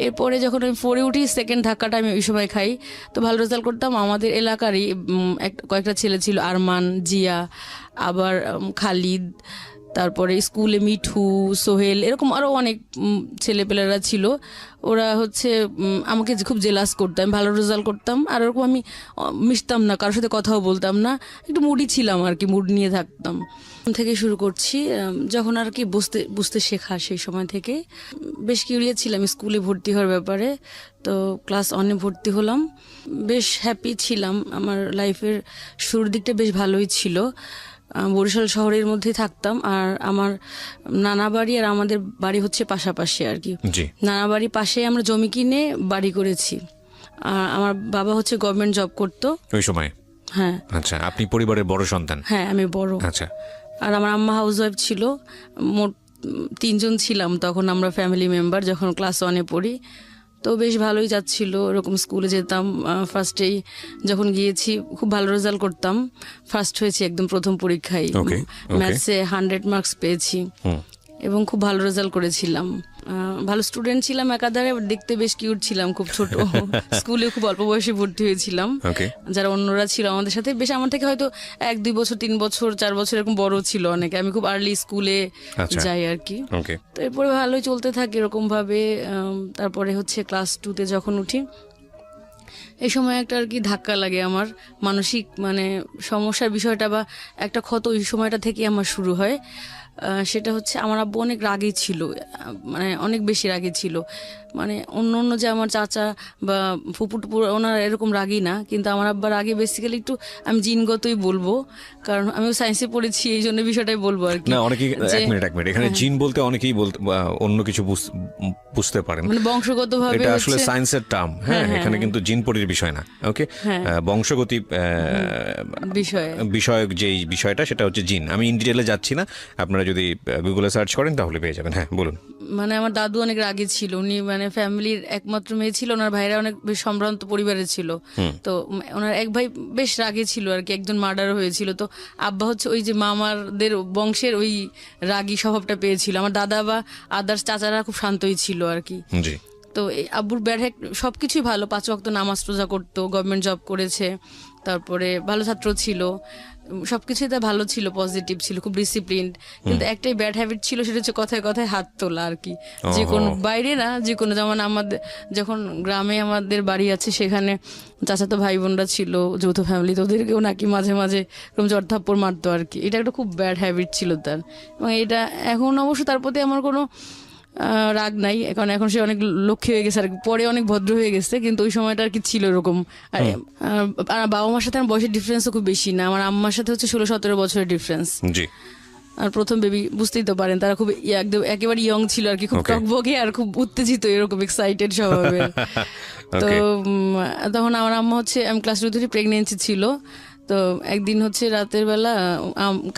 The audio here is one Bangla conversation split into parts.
এরপরে যখন আমি 4-এ উঠি, সেকেন্ড ধাক্কাটা আমি ওই সময় খাই। তো ভালো রেজাল্ট করতাম। আমাদের এলাকারই কয়েকটা ছেলে ছিল, আরমান, জিয়া, আবার খালিদ, তারপরে স্কুলে মিঠু, সোহেল, এরকম আরও অনেক ছেলেপেলেরা ছিল। ওরা হচ্ছে আমাকে খুব জেলাস করতাম, ভালো রেজাল্ট করতাম। আর ওরকম আমি মিশতাম না, কারোর সাথে কথাও বলতাম না, একটু মুডি ছিলাম আর কি, মুড নিয়ে থাকতাম। থেকে শুরু করছি, যখন আর কি বুঝতে শেখা, সেই সময় থেকে বেশ কিউরিয়াস ছিলাম স্কুলে ভর্তি হওয়ার ব্যাপারে। তো ক্লাস 1-এ ভর্তি হলাম, বেশ হ্যাপি ছিলাম। আমার লাইফের শুরুর দিকটা বেশ ভালোই ছিল। বরিশাল শহরের মধ্যে থাকতাম, আর আমার নানা বাড়ি আর আমাদের বাড়ি হচ্ছে পাশাপাশি আর কি। নানা বাড়ি পাশে, আমরা জমি কিনে বাড়ি করেছি। আর আমার বাবা হচ্ছে গভর্নমেন্ট জব করতো ওই সময়। হ্যাঁ। আচ্ছা, আপনি পরিবারের বড় সন্তান? হ্যাঁ, আমি বড়। আচ্ছা। আর আমার আম্মা হাউস ওয়াইফ ছিল। মোট 3 জন ছিলাম তখন আমরা ফ্যামিলি মেম্বার, যখন ক্লাস 1-এ পড়ি। তো বেশ ভালোই যাচ্ছিল, এরকম স্কুলে যেতাম। ফার্স্টেই যখন গিয়েছি খুব ভালো রেজাল্ট করতাম, ফার্স্ট হয়েছি একদম প্রথম পরীক্ষায়। ম্যাথসে 100 মার্কস পেয়েছি এবং খুব ভালো রেজাল্ট করেছিলাম। ভালো স্টুডেন্ট ছিলাম একাধারে, দেখতে বেশ কিউট ছিলাম, খুব ছোট। স্কুলে খুব অল্প বয়সে ভর্তি হয়েছিলাম। যারা অন্যরা ছিল আমাদের সাথে বেশ আমার থেকে হয়তো 1-2 বছর, 3 বছর, 4 বছর এরকম বড় ছিল অনেকে। আমি খুব আর্লি স্কুলে যাই আর কি। তো এরপরে ভালোই চলতে থাকে এরকম ভাবে। তারপরে হচ্ছে ক্লাস 2-তে যখন উঠি, এই সময় একটা আর কি ধাক্কা লাগে আমার, মানসিক মানে সমস্যার বিষয়টা বা একটা ক্ষত ওই সময়টা থেকে আমার শুরু হয়। সেটা হচ্ছে আমার আব্বু অনেক রাগী ছিল, মানে অনেক বেশি রাগী ছিল। মানে অন্য যে আমার চাচা বা ফুপুটুপু ওনারা এরকম রাগী না, কিন্তু আমার আব্বার আগে বেসিক্যালি একটু আমি জিনগতই বলবো, কারণ আমিও সায়েন্সে পড়েছি, এই জন্য বিষয়টাই বলবো আর কি। না, অনেকেই এক মিনিট এখানে জিন বলতে অনেকেই অন্য কিছু বুঝতে পারেন, মানে বংশগতভাবে। এটা আসলে সায়েন্সের টার্ম। হ্যাঁ, এখানে কিন্তু জিন পরির বিষয় না। ওকে, বংশগতি বিষয়ক যে বিষয়টা, সেটা হচ্ছে জিন। আমি ইন ডিটেইলে যাচ্ছি না, আপনারা যদি গুগলে সার্চ করেন তাহলে পেয়ে যাবেন। হ্যাঁ, বলুন। মানে আমার দাদু অনেক রাগী ছিল, উনি মানে ফ্যামিলির একমাত্র মেয়ে ছিল, ওনার ভাইরা অনেক বেশ সম্ভ্রান্ত পরিবারের ছিল। তো ওনার এক ভাই বেশ রাগী ছিল আর কি, একজন মার্ডার হয়েছিল। তো আব্বা হচ্ছে ওই যে মামাদের বংশের ওই রাগী স্বভাবটা পেয়েছিল। আমার দাদা বা আদার্স চাচারা খুব শান্তই ছিল আর কি। তো আব্বুর ব্যাড সবকিছুই ভালো, 5 ওয়াক্ত নামাজ রোজা করতো, গভর্নমেন্ট জব করেছে, তারপরে ভালো ছাত্র ছিল, সবকিছুই তার ভালো ছিল, পজিটিভ ছিল, খুব ডিসিপ্লিনড। কিন্তু একটাই ব্যাড হ্যাবিট ছিল, সেটা হচ্ছে কথায় কথায় হাত তোলা আর কি। যে কোনো বাইরে না, যে কোনো, যেমন আমাদের যখন গ্রামে আমাদের বাড়ি আছে, সেখানে চাচাতো ভাই বোনরা ছিল, যৌথ ফ্যামিলি, তো ওদেরকেও নাকি মাঝে মাঝে এরকম জড়থাপ্পড় মারতো আর কি। এটা একটা খুব ব্যাড হ্যাবিট ছিল তার। এবং এটা এখন অবশ্য তার প্রতি আমার কোনো রাগ নাই, কারণ এখন সে অনেক লক্ষ্মী হয়ে গেছে আর পরে অনেক ভদ্র হয়ে গেছে, কিন্তু ওই সময়টা আর কি ছিল এরকম। আর বাবা মার সাথে আমার বয়সের ডিফারেন্সও খুব বেশি না, আমার আম্মার সাথে হচ্ছে 16-17 বছরের ডিফারেন্স। আর প্রথম বেবি, বুঝতেই তো পারেন, তারা খুব একদম একেবারে ইয়ং ছিল আর কি, খুব টকবগে আর খুব উত্তেজিত, এরকম এক্সাইটেড স্বভাবের। তো তখন আমার আম্মা হচ্ছে, আমি ক্লাস 2 প্রেগনেন্সি ছিল। তো একদিন হচ্ছে রাতের বেলা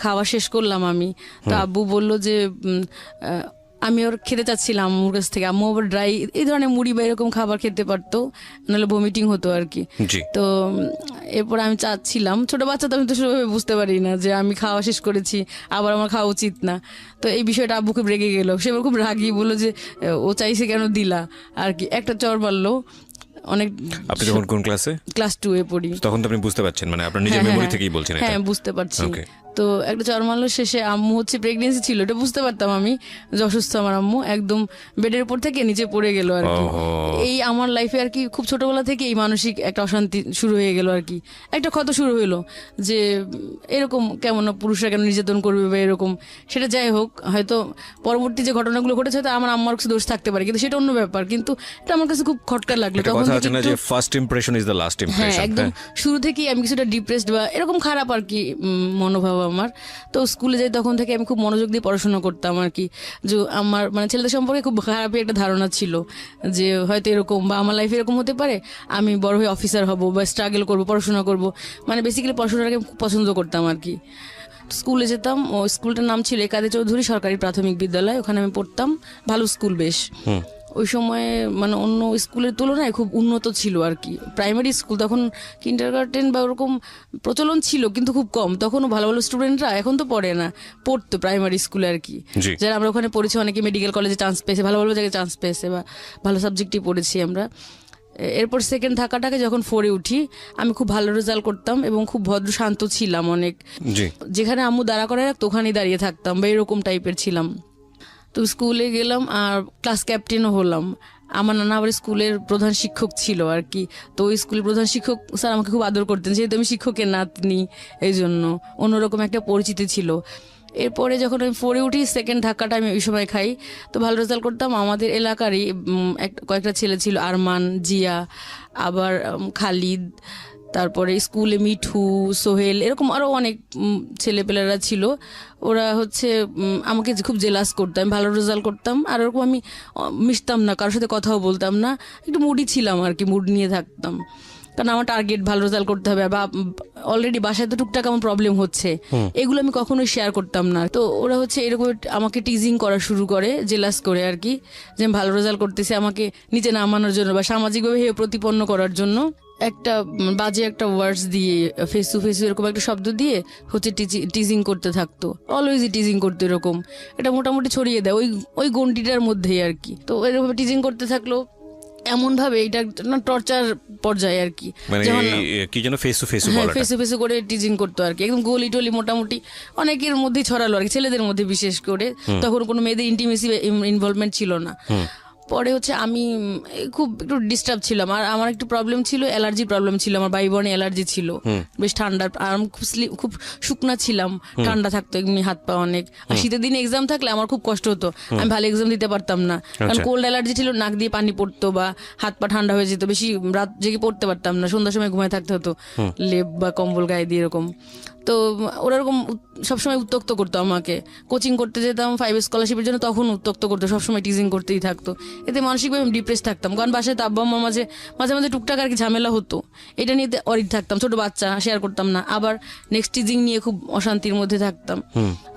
খাওয়া শেষ করলাম আমি, তো আব্বু বললো যে আমি ওর খেতে চাচ্ছিলাম আম্মুর কাছ থেকে। আম্মু আবার ড্রাই এই ধরনের মুড়ি বা এরকম খাবার খেতে পারতো, নাহলে ভমিটিং হতো আর কি। তো এরপর আমি চাচ্ছিলাম, ছোট বাচ্চা তো আমি তো সেভাবে বুঝতে পারি না যে আমি খাওয়া শেষ করেছি, আবার আমার খাওয়া উচিত না। তো এই বিষয়টা আব্বু খুব রেগে গেল, সে খুব রাগি, বললো যে ও চাইছে কেন দিলা আর কি, একটা চড় মারলো অনেক। আপনি যখন কোন ক্লাসে? ক্লাস 2-এ পড়ি। তখন তো আপনি বুঝতে পারছেন, মানে আপনার নিজের মেমরি থেকেই বলছেন? হ্যাঁ, বুঝতে পারছি। তো একটা চড় মারলো, শেষে আম্মু হচ্ছে প্রেগনেন্সি ছিল, এটা বুঝতে পারতাম আমি যে অসুস্থ আমার আম্মু, একদম বেডের উপর থেকে নিচে পড়ে গেল আর কি। এই আমার লাইফে আর কি খুব ছোটবেলা থেকে এই মানসিক একটা অশান্তি শুরু হয়ে গেল আর কি, একটা ক্ষত শুরু হইলো যে এরকম কেমন পুরুষরা কেন নির্যাতন করবে বা এরকম। সেটা যাই হোক, হয়তো পরবর্তী যে ঘটনাগুলো ঘটেছে হয়তো আমার আম্মার কিছু দোষ থাকতে পারে, কিন্তু সেটা অন্য ব্যাপার। কিন্তু এটা আমার কাছে খুব খটকা লাগলো তখন থেকে। First impression is the last impression. হ্যাঁ, একদম শুরু থেকেই আমি কিছুটা ডিপ্রেসড বা এরকম খারাপ আর কি মনোভাব আমার। তো স্কুলে যাই তখন থেকে আমি খুব মনোযোগ দিয়ে পড়াশোনা করতাম আর কি। যে আমার মানে ছেলেদের সম্পর্কে খুব খারাপই একটা ধারণা ছিল যে হয়তো এরকম বা আমার লাইফে এরকম হতে পারে, আমি বড় হয়ে অফিসার হব বা স্ট্রাগল করব, পড়াশোনা করব, মানে বেসিক্যালি পড়াশোনাটাকে খুব পছন্দ করতাম আর কি। স্কুলে যেতাম, ও স্কুলটার নাম ছিল একাদে চৌধুরী সরকারি প্রাথমিক বিদ্যালয়, ওখানে আমি পড়তাম, ভালো স্কুল বেশ। ওই সময় মানে অন্য স্কুলের তুলনায় খুব উন্নত ছিল আর কি। প্রাইমারি স্কুল তখন কিন্ডারগার্টেন বা ওরকম প্রচলন ছিল কিন্তু খুব কম, তখনও ভালো ভালো স্টুডেন্টরা, এখন তো পড়ে না, পড়তো প্রাইমারি স্কুলে আর কি। যারা আমরা ওখানে পড়েছি অনেকে মেডিকেল কলেজে চান্স পেয়েছে, ভালো ভালো জায়গায় চান্স পেয়েছে বা ভালো সাবজেক্টই পড়েছি আমরা। এরপর সেকেন্ড ধাক্কাটাকে যখন 4-এ উঠি, আমি খুব ভালো রেজাল্ট করতাম এবং খুব ভদ্র শান্ত ছিলাম অনেক। যেখানে আম্মু দাঁড়া করে রাখতো ওখানেই দাঁড়িয়ে থাকতাম বা এরকম টাইপের ছিলাম। তো স্কুলে গেলাম আর ক্লাস ক্যাপ্টেনও হলাম। আমার নানা আবার স্কুলের প্রধান শিক্ষক ছিল আর কি। তো ওই স্কুলের প্রধান শিক্ষক স্যার আমাকে খুব আদর করতেন, যেহেতু আমি শিক্ষকের নাতনি, এই জন্য অন্যরকম একটা পরিচিতি ছিল। এরপরে যখন আমি 4-এ উঠি, সেকেন্ড ধাক্কাটা আমি ওই সময় খাই। তো ভালো রেজাল্ট করতাম। আমাদের এলাকারই কয়েকটা ছেলে ছিল, আরমান, জিয়া, আবার খালিদ, তারপরে স্কুলে মিঠু, সোহেল, এরকম আরও অনেক ছেলেপেলেরা ছিল। ওরা হচ্ছে আমাকে খুব জেলাস করতো, আমি ভালো রেজাল্ট করতাম আর ওরকম আমি মিশতাম না, কারোর সাথে কথাও বলতাম না, একটু মুডি ছিলাম আর কি, মুড নিয়ে থাকতাম। কারণ আমার টার্গেট ভালো রেজাল্ট করতে হবে, বা অলরেডি বাসায় তো টুকটাক আমার প্রবলেম হচ্ছে, এগুলো আমি কখনোই শেয়ার করতাম না। তো ওরা হচ্ছে এরকম আমাকে টিজিং করা শুরু করে, জেলাস করে আর কি, যে আমি ভালো রেজাল্ট করতেছি, আমাকে নিচে নামানোর জন্য বা সামাজিকভাবে হেয় প্রতিপন্ন করার জন্য একটা বাজে একটা ওয়ার্ডস দিয়ে, ফেস টু ফেস এরকম একটা শব্দ দিয়ে হচ্ছে টিজিং করতে থাকতো, অলওয়েজই টিজিং করতো এরকম। এটা মোটামুটি ছড়িয়ে দেয় ওই গন্ডিটার মধ্যেই আর কি। তো এরকম টিজিং করতে থাকলো এমন ভাবে, এটা না টর্চার পর্যায়ে আর কি, কি যেন ফেস টু ফেস করে টিজিং করতো আর কি, একদম গলি টলি মোটামুটি অনেকের মধ্যে ছড়ালো আর কি, ছেলেদের মধ্যে বিশেষ করে। তখন কোনো মেয়েদের ইন্টিমেসি ইনভলভমেন্ট ছিল না। পরে হচ্ছে আমি খুব একটু ডিস্টার্ব ছিলাম, আর আমার একটু প্রবলেম ছিল, অ্যালার্জি প্রবলেম ছিল, আমার বায়ুবর্ণে অ্যালার্জি ছিল, বেশ ঠান্ডার, আর আমি খুব শুকনা ছিলাম, ঠান্ডা থাকতো এমনি হাত পা অনেক। আর শীতের দিনে এক্সাম থাকলে আমার খুব কষ্ট হতো, আমি ভালো এক্সাম দিতে পারতাম না, কারণ কোল্ড অ্যালার্জি ছিল, নাক দিয়ে পানি পড়তো বা হাত পা ঠান্ডা হয়ে যেত, বেশি রাত জেগে পড়তে পারতাম না, সন্ধ্যার সময় ঘুমায় থাকতে হতো লেপ বা কম্বল গায়ে দিয়ে এরকম। তো ওরা এরকম সবসময় উত্তক্ত করতো আমাকে, কোচিং করতে যেতাম 5 স্কলারশিপের জন্য, তখন উত্তক্ত করতো, সবসময় টিজিং করতেই থাকতো। এতে মানসিকভাবে আমি ডিপ্রেস থাকতাম, কারণ বাসায় তো আব্বা আম্মার মাঝে মাঝে টুকটাক আর কি ঝামেলা হতো, এটা নিয়ে অরিড থাকতাম, ছোট বাচ্চা, শেয়ার করতাম না। আবার নেক্সট টিজিং নিয়ে খুব অশান্তির মধ্যে থাকতাম,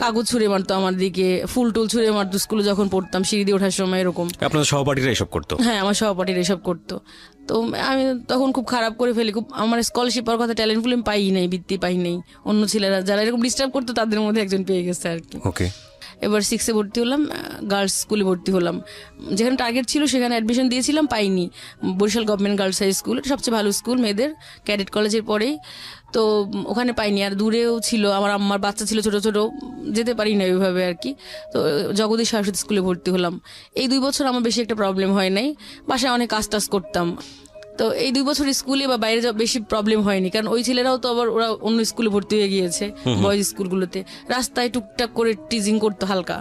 কাগজ ছুঁড়ে মারতো আমার দিকে, ফুল টুল ছুঁড়ে মারতো স্কুলে যখন পড়তাম, সিঁড়ি দিয়ে ওঠার সময় এরকম। আপনাদের সহপাঠীরা এসব করতো? হ্যাঁ, আমার সহপাঠীরা এসব করতো। তো আমি তখন খুব খারাপ করে ফেলি, খুব আমার স্কলারশিপ পাওয়ার কথা, ট্যালেন্ট ফুল আমি পাই নাই, বৃত্তি পাই নাই। অন্য ছেলেরা যারা এরকম ডিস্টার্ব করতো তাদের মধ্যে একজন পেয়ে গেছে আর কি। এবার 6-এ ভর্তি হলাম, গার্লস স্কুলে ভর্তি হলাম, যেখানে টার্গেট ছিল সেখানে অ্যাডমিশন দিয়েছিলাম, পাইনি। Barishal government girls high school, সবচেয়ে ভালো স্কুল মেয়েদের, ক্যাডেট কলেজের পরেই। তো ওখানে পাইনি, আর দূরেও ছিল, আমার বাচ্চা ছিল ছোট ছোট, যেতে পারি না ওইভাবে আর কি। তো জগদীশ সরস্বতী স্কুলে ভর্তি হলাম। এই 2 বছর আমার বেশি একটা প্রবলেম হয় নাই, বাসায় অনেক কাজ টাজ করতাম। তো এই 2 বছর স্কুলে বা বাইরে যাওয়া বেশি প্রবলেম হয়নি, কারণ ওই ছেলেরাও তো আবার ওরা অন্য স্কুলে ভর্তি হয়ে গিয়েছে, বয়েজ স্কুলগুলোতে। রাস্তায় টুকটাক করে টিজিং করতো হালকা,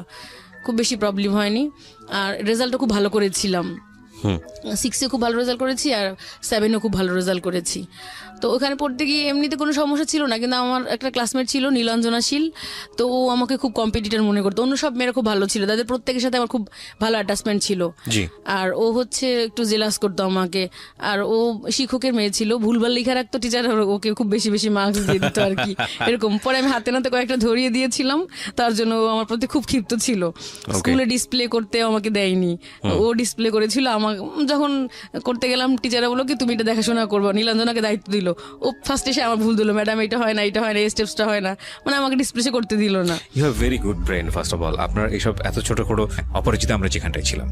খুব বেশি প্রবলেম হয়নি। আর রেজাল্টও খুব ভালো করেছিলাম, 6-এ খুব ভালো রেজাল্ট করেছি, আর 7-এও খুব ভালো রেজাল্ট করেছি। তো ওখানে পড়তে গিয়ে এমনিতে কোনো সমস্যা ছিল না, কিন্তু আমার একটা ক্লাসমেট ছিল নীলাঞ্জনাশীল, তো ও আমাকে খুব কম্পিটিটর মনে করতো। অন্য সব মেয়েরা খুব ভালো ছিল, তাদের প্রত্যেকের সাথে আমার খুব ভালো অ্যাটাচমেন্ট ছিল। আর ও হচ্ছে একটু জেলাস করতো আমাকে, আর ও শিক্ষকের মেয়ে ছিল, ভুলভাল লেখা রাখতো টিচার, ওকে খুব বেশি মার্কস দিয়ে দিত আর কি, এরকম। পরে আমি হাতে নাতে কয়েকটা ধরিয়ে দিয়েছিলাম, তার জন্য ও আমার প্রতি খুব ক্ষিপ্ত ছিল। স্কুলে ডিসপ্লে করতে আমাকে দেয়নি, ও ডিসপ্লে করেছিল। আমার যখন করতে গেলাম, টিচাররা বললো কি তুমি এটা দেখাশোনা করবো, নীলাঞ্জনাকে দায়িত্ব দিল। ও ফার্স্ট এসে আমার ভুল দিল, ম্যাডাম এটা হয় না, এটা হয় না, এই স্টেপসটা হয় না, মানে আমাকে ডিসপ্লে করতে দিল না। You have very good brain first of all, আপনার এইসব এত ছোট ছোট অপরিচিত আমরা যেখানটায় ছিলাম।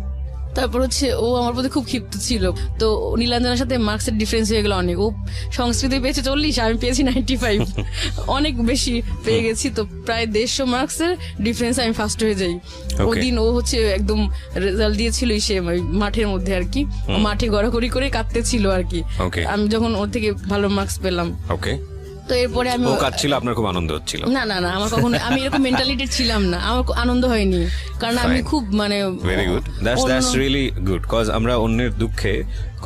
তারপর হচ্ছে ও আমার প্রতি খুব ক্ষিপ্ত ছিল। তো নীলাঞ্জনার সাথে মার্কসের ডিফারেন্স হয়ে গেল অনেক, ও সংস্কৃতি পেয়েছে 40, আমি পেয়েছি 95, অনেক বেশি পেয়ে গেছি। তো প্রায় 150 মার্কসের ডিফারেন্স, আমি ফার্স্ট হয়ে যাই। ওই দিন ও হচ্ছে একদম রেজাল্ট দিয়েছিল সে মাঠের মধ্যে আর কি, মাঠে গড়াগড়ি করে কাঁদতে ছিল আর কি, আমি যখন ওর থেকে ভালো মার্কস পেলাম। তো এরপরে আমি কাঁদছিল, আপনার খুব আনন্দ হচ্ছিল? না, আমার কখনো আমি এরকম মেন্টালিটি ছিলাম না, আমার আনন্দ হয়নি, কারণ আমি খুব very good, that's really good, cause আমরা অন্যের দুঃখে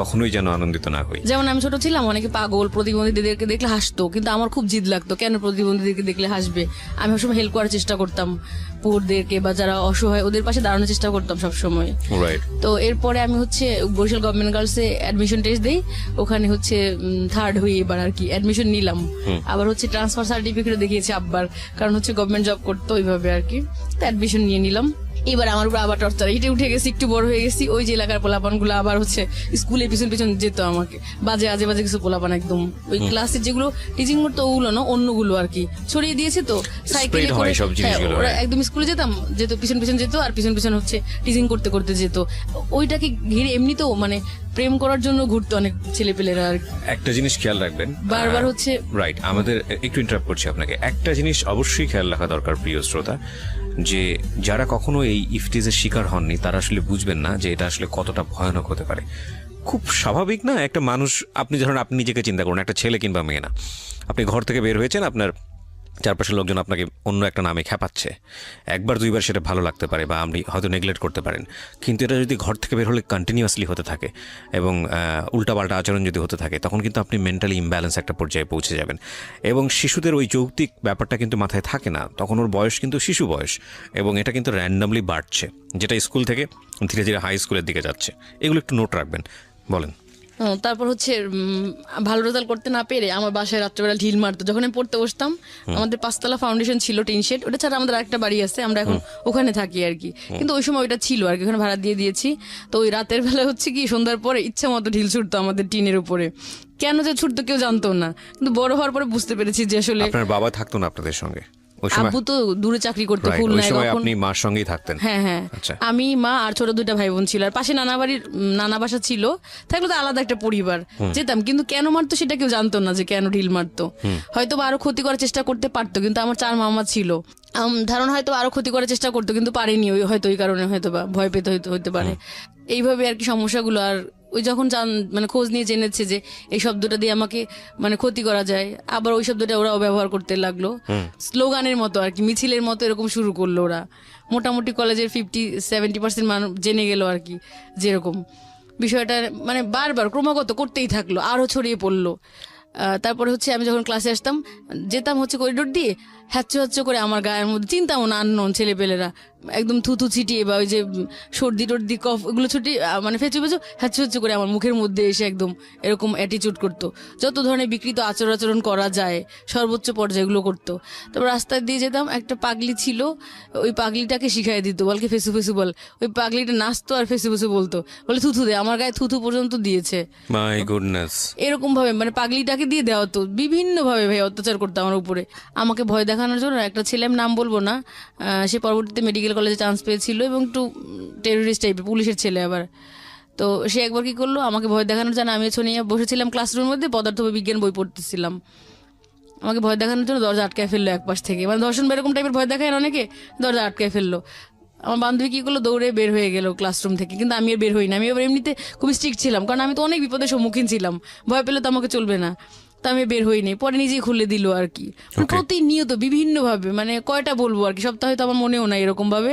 কখনোই যেন আনন্দিত না হই। যেমন আমি ছোট ছিলাম, অনেকে পাগল প্রতিবন্ধীদেরকে দেখলে হাসতো, কিন্তু আমার খুব জিদ লাগতো কেন প্রতিবন্ধীদেরকে দেখলে হাসবে। আমি সবসময় হেল্প করার চেষ্টা করতাম, পুরদেরকে বা যারা অসহায় ওদের পাশে দাঁড়ানোর চেষ্টা করতাম সবসময়। তো এরপরে আমি হচ্ছে বরিশাল গভর্নমেন্ট গার্লসে অ্যাডমিশন টেস্ট দিই, ওখানে হচ্ছে 3rd হয়ে এবার আর কি অ্যাডমিশন নিলাম। আবার হচ্ছে ট্রান্সফার সার্টিফিকেট দেখিয়েছি আব্বার, কারণ হচ্ছে গভর্নমেন্ট জব করতো ওইভাবে আর কি, তো অ্যাডমিশন নিয়ে নিলাম। এবার আমার উপর আবার টর্চার, এটা উঠে গেছি, একটু বড় হয়ে গেছি, ওই যে এলাকার পোলাপানগুলো আবার হচ্ছে স্কুলে পিছন পিছন যেত আমাকে, বাজে আজে বাজে কিছু পোলাপান একদম ওই ক্লাসে যেগুলো টিচিং করতো ওগুলো না, অন্যগুলো আর কি ছড়িয়ে দিয়েছে তো সাইকেলে করে, ওরা একদম স্কুলে যেত পিছন পিছন যেত, আর পিছন পিছন হচ্ছে টিচিং করতে করতে যেত। ওইটাকে ঘিরে এমনিতেও মানে প্রেম করার জন্য ঘুরতো অনেক ছেলেপেলেরা। আর একটা জিনিস খেয়াল রাখবেন, বারবার হচ্ছে রাইট, আমাদের একটু ইন্টারাপ্ট করছি আপনাকে, একটা জিনিস অবশ্যই খেয়াল রাখা দরকার প্রিয় শ্রোতা, যে যারা কখনো এই ইফটিজের শিকার হননি তারা আসলে বুঝবেন না যে এটা আসলে কতটা ভয়ানক হতে পারে। খুব স্বাভাবিক না, একটা মানুষ, আপনি ধরুন আপনি নিজেকে চিন্তা করুন, একটা ছেলে কিংবা মেয়ে না, আপনি ঘর থেকে বের হয়েছেন, আপনার চারপাশের লোকজন আপনাকে অন্য একটা নামে খ্যাপাচ্ছে, একবার দুইবার সেটা ভালো লাগতে পারে বা আপনি হয়তো নেগলেক্ট করতে পারেন, কিন্তু এটা যদি ঘর থেকে বের হলে কন্টিনিউয়াসলি হতে থাকে এবং উল্টাপাল্টা আচরণ যদি হতে থাকে, তখন কিন্তু আপনি মেন্টালি ইমব্যালেন্স একটা পর্যায়ে পৌঁছে যাবেন। এবং শিশুদের ওই যৌক্তিক ব্যাপারটা কিন্তু মাথায় থাকে না, তখন ওর বয়স কিন্তু শিশু বয়স, এবং এটা কিন্তু র্যান্ডামলি বাড়ছে, যেটা স্কুল থেকে ধীরে ধীরে হাই স্কুলের দিকে যাচ্ছে। এগুলো একটু নোট রাখবেন। বলেন। তারপর হচ্ছে ভালো রেজাল্ট করতে না পেরে আমার বাসায় রাত্রেবেলা ঢিল মারতো। যখন আমি পড়তে বসতাম, আমাদের 5 তলা ফাউন্ডেশন ছিল, টিন শেড, ওটা ছাড়া আমাদের আরেকটা বাড়ি আছে, আমরা এখন ওখানে থাকি আর কি, কিন্তু ওই সময় ওইটা ছিল আর কি, ওখানে ভাড়া দিয়ে দিয়েছি। তো ওই রাতের বেলা হচ্ছে কি সন্ধ্যার পরে ইচ্ছা মতো ঢিল ছুটতো আমাদের টিনের উপরে, কেন যে ছুটতো কেউ জানতো না, কিন্তু বড় হওয়ার পরে বুঝতে পেরেছি যে আসলে আপনার বাবা থাকতো না আপনাদের সঙ্গে? আব্বু তো দূরে চাকরি করতো, খুলনায়। আপনি মার সঙ্গেই থাকতেন? হ্যাঁ হ্যাঁ, আমি, মা আর ছোট 2টা ভাই বোন ছিল, আর পাশে নানা বাসা ছিল, থাকলে তো আলাদা একটা পরিবার, যেতাম। কিন্তু কেন মারতো সেটা কেউ জানতো না, যে কেন ঢিল মারতো। হয়তো আরো ক্ষতি করার চেষ্টা করতে পারতো, কিন্তু আমার 4 মামা ছিল, ধারণা হয়তো আরো ক্ষতি করার চেষ্টা করতো, কিন্তু পারেনি, হয়তো ওই কারণে হয়তো বা ভয় পেতে হইতে পারে, এইভাবে আর কি সমস্যাগুলো। আর ওই যখন মানে খোঁজ নিয়ে জেনেছে যে এই শব্দটা দিয়ে আমাকে মানে ক্ষতি করা যায়, আবার ওই শব্দটা ওরাও ব্যবহার করতে লাগলো, স্লোগানের মতো আর কি, মিছিলের মতো এরকম শুরু করলো ওরা। মোটামুটি কলেজের 50-70% মানুষ জেনে গেল আর কি, যেরকম বিষয়টা মানে বারবার ক্রমাগত করতেই থাকলো, আরো ছড়িয়ে পড়লো। তারপরে হচ্ছে আমি যখন ক্লাসে আসতাম, যেতাম হচ্ছে করিডোর দিয়ে, হ্যাচ্চো করে আমার গায়ের মধ্যে, চিন্তাও না, আননোন ছেলেপেলেরা একদম থুথু ছিটিয়ে বা ওই যে সর্দি টর্দি কফ এগুলো ছুটি মানে ফেঁচু হ্যাচ্চো করে আমার মুখের মধ্যে এসে একদম এরকম অ্যাটিচিউড করতো, যত ধরনের বিকৃত আচরণ করা যায় সর্বোচ্চ পর্যায়গুলো করতো। তারপর রাস্তায় দিয়ে যেতাম, একটা পাগলি ছিল, ওই পাগলিটাকে শিখাই দিত, বলকে ফেসু বল, ওই পাগলিটা নাচতো আর ফেসু বলতো, বলে থুথু দে, আমার গায়ে থুথু পর্যন্ত দিয়েছে। My goodness. এরকম ভাবে মানে পাগলিটাকে দিয়ে দেওয়া হতো, বিভিন্ন ভাবে ভাই অত্যাচার করতো আমার উপরে। আমাকে ভয় দেখানোর জন্য একটা ছেলে, আমি নাম বলবো না, সে পরবর্তীতে মেডিকেল কলেজে চান্স পেয়েছিল এবং একটু টেরোরিস্ট টাইপের, পুলিশের ছেলে আবার। তো সে একবার কি করলো, আমাকে ভয় দেখানোর জন্য, আমি নিয়ে বসেছিলাম ক্লাসরুমের মধ্যে, পদার্থ বিজ্ঞান বই পড়তেছিলাম, আমাকে ভয় দেখানোর জন্য দরজা আটকায় ফেললো এক পাশ থেকে, মানে ধর্ষণ এরকম টাইপের ভয় দেখায় অনেকে, দরজা আটকায় ফেললো। আমার বান্ধবী কি করলো, দৌড়ে বের হয়ে গেল ক্লাসরুম থেকে, কিন্তু আমি আর বের হই না, আমি এবার এমনিতে খুব স্ট্রিক্ট ছিলাম, কারণ আমি তো অনেক বিপদের সম্মুখীন ছিলাম, ভয় পেলে তো আমাকে চলবে না, তা আমি বের হইনি, পরে নিজেই খুলে দিল আর কি। প্রতিনিয়ত বিভিন্ন ভাবে, মানে কয়টা বলবো আর কি, সপ্তাহে তো আমার মনেও নাই, এরকম ভাবে